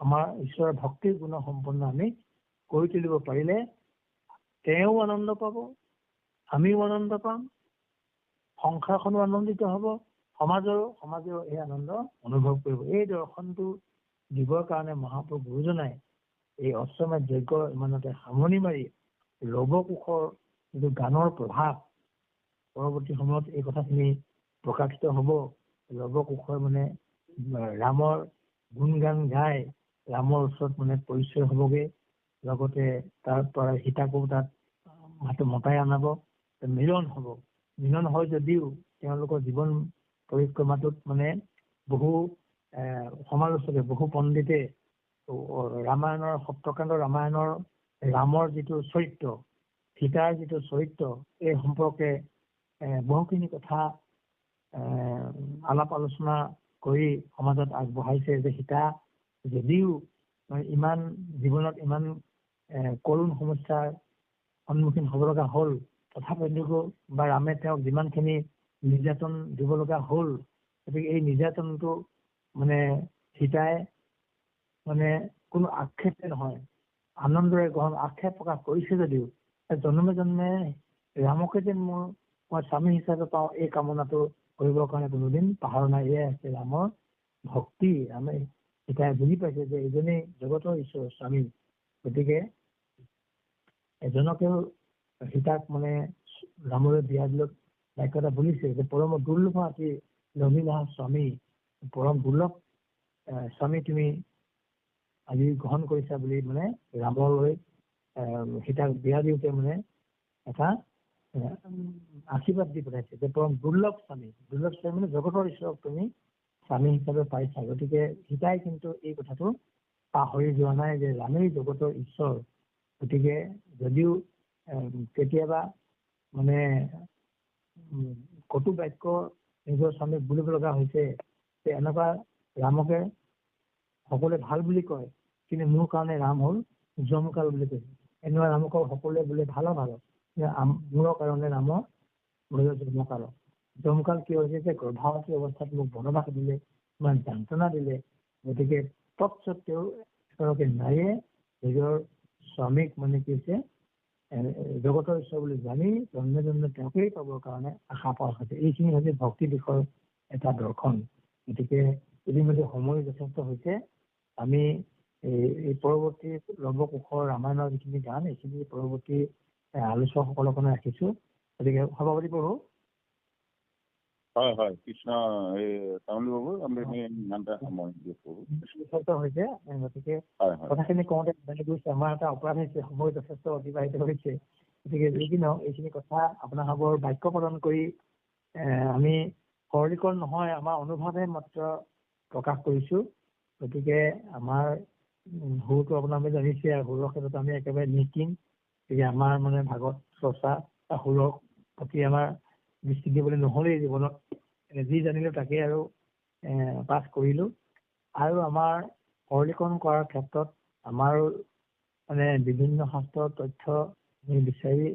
আমাৰ ঈশ্বৰৰ ভক্তিৰ গুণ সম্পন্ন আমি কৰি তুলিব পাৰিলে তেওঁ আনন্দ পাব, আমিও আনন্দ পাম, সংসাৰখনো আনন্দিত হ'ব, সমাজেও এই আনন্দ অনুভৱ কৰিব। এই দৰ্শনটো দিবৰ কাৰণে মহাপুৰুষ গুৰুজনাই এই অশ্বমেধ যজ্ঞ ইমানতে সামৰণি মাৰি লৱকুশৰ যিটো গানৰ প্ৰভাৱ, পৰৱৰ্তী সময়ত এই কথাখিনি প্ৰকাশিত হ'ব। লৱকুশৰ মানে ৰামৰ গুণ গান গাই ৰামৰ ওচৰত মানে পৰিচয় হ'বগে, লগতে তাৰ পৰা সীতাকো তাত মতাই আনাব, মিলন হ'ব। মিলন হয় যদিও তেওঁলোকৰ জীৱন পৰিক্ৰমাটোত মানে বহু সমালোচকে, বহু পণ্ডিতে ৰামায়ণৰ সপ্তকাণ্ড ৰামায়ণৰ ৰামৰ যিটো চৰিত্ৰ, সীতাৰ যিটো চৰিত্ৰ, এই সম্পৰ্কে বহুখিনি কথা আলাপ আলোচনা কৰি সমাজত আগবঢ়াইছে যে সীতা যদিও ইমান জীৱনত ইমান কৰুণ সমস্যাৰ সন্মুখীন হ'ব লগা হ'ল, তথাপিও বা ৰামে তেওঁক যিমানখিনি নিৰ্যাতন দিব লগা হ'ল, গতিকে এই নিৰ্যাতনটো মানে সীতাই মানে কোনো আক্ষেপে নহয়, আনন্দৰে আক্ষেপ প্ৰকাশ কৰিছে যদিও জন্মে জন্মে ৰামকে যেন মই স্বামী হিচাপে পাওঁ, এই কামনাটো কৰিবৰ কাৰণে কোনোদিন পাহৰা নাই। এয়াই আছে ৰামৰ ভক্তি। ৰামে সীতাই বুজি পাইছে যে এইজনেই জগতৰ ঈশ্বৰৰ স্বামী, গতিকে এজনকেও সীতাক মানে ৰামলৈ বিয়া দিলত বাক্য এটা বুলিছে যে পৰম দুৰ্লভ আতি লভিলা স্বামী, পৰম দুৰ্লভ স্বামী তুমি আজি গ্ৰহণ কৰিছা বুলি মানে ৰামলৈ সীতাক বিয়া দিওঁতে মানে এটা আশীৰ্বাদ দি পঠাইছে যে পৰম দুৰ্লভ স্বামী মানে জগতৰ ঈশ্বৰক তুমি স্বামী হিচাপে পাইছা। গতিকে সীতাই কিন্তু এই কথাটো পাহৰি যোৱা নাই যে ৰামেই জগতৰ ঈশ্বৰ। গতিকে যদিও কেতিয়াবা মানে কটু বাক্য নিজৰ স্বামীক বুলিব লগা হৈছে, যে এনেকুৱা ৰামকে সকলোৱে ভাল বুলি কয়, কিন্তু মোৰ কাৰণে ৰাম হ'ল জমকাল বুলি কৈছে। এনেকুৱা ৰামক সকলোৱে বোলে ভাল মোৰ কাৰণে ৰামৰ জমকাল। জমকাল কি হৈছে যে গৰ্ভাৱতী অৱস্থাত মোক বনবাস দিলে, ইমান যন্ত্ৰণা দিলে, গতিকে তৎসত্বেও ঈশ্বৰকে নাৰীয়ে নিজৰ স্বামীক মানে কি হৈছে জগতৰ ঈশ্বৰ বুলি জানি জন্মে জন্মে তেওঁকেই পাবৰ কাৰণে আশা পোৱা হৈছে। এইখিনি হৈছে ভক্তি দিশৰ এটা দৰ্শন। গতিকে ইতিমধ্যে সময় যথেষ্ট হৈছে। আমি এই পৰৱৰ্তী লৱকুশৰ ৰামায়ণৰ যিখিনি গান এইখিনি পৰৱৰ্তী আলোচকসকলৰ কাৰণে ৰাখিছো। গতিকে সভাপতি প্ৰভু। হয় হয়, কৃষ্ণ তামুলী বাবু আমি ইমানটা সময় দিয়ে প্ৰভু হৈছে। গতিকে কথাখিনি কওঁতে জানি গৈছে আমাৰ এটা অপৰাধ হৈছে, সময় যথেষ্ট অতিবাহিত হৈছে। গতিকে যি কি নহওক এইখিনি কথা আপোনালোকৰ বাক্য প্ৰদান কৰি আমি সৰলীকৰণ নহয়, আমাৰ অনুভৱহে মাত্ৰ প্ৰকাশ কৰিছো। গতিকে আমাৰ সুৰটো আপোনালোকে জানিছে, আৰু সুৰৰ ক্ষেত্ৰত আমি একেবাৰে নিকিম। গতিকে আমাৰ মানে ভাগত চৰ্চা সুৰৰ প্ৰতি আমাৰ দৃষ্টি দিবলৈ নহ'লেই জীৱনত, যি জানিলো তাকে আৰু পাঠ কৰিলো। আৰু আমাৰ সৰলীকৰণ কৰাৰ ক্ষেত্ৰত আমাৰো মানে বিভিন্ন শাস্ত্ৰৰ তথ্য আমি বিচাৰি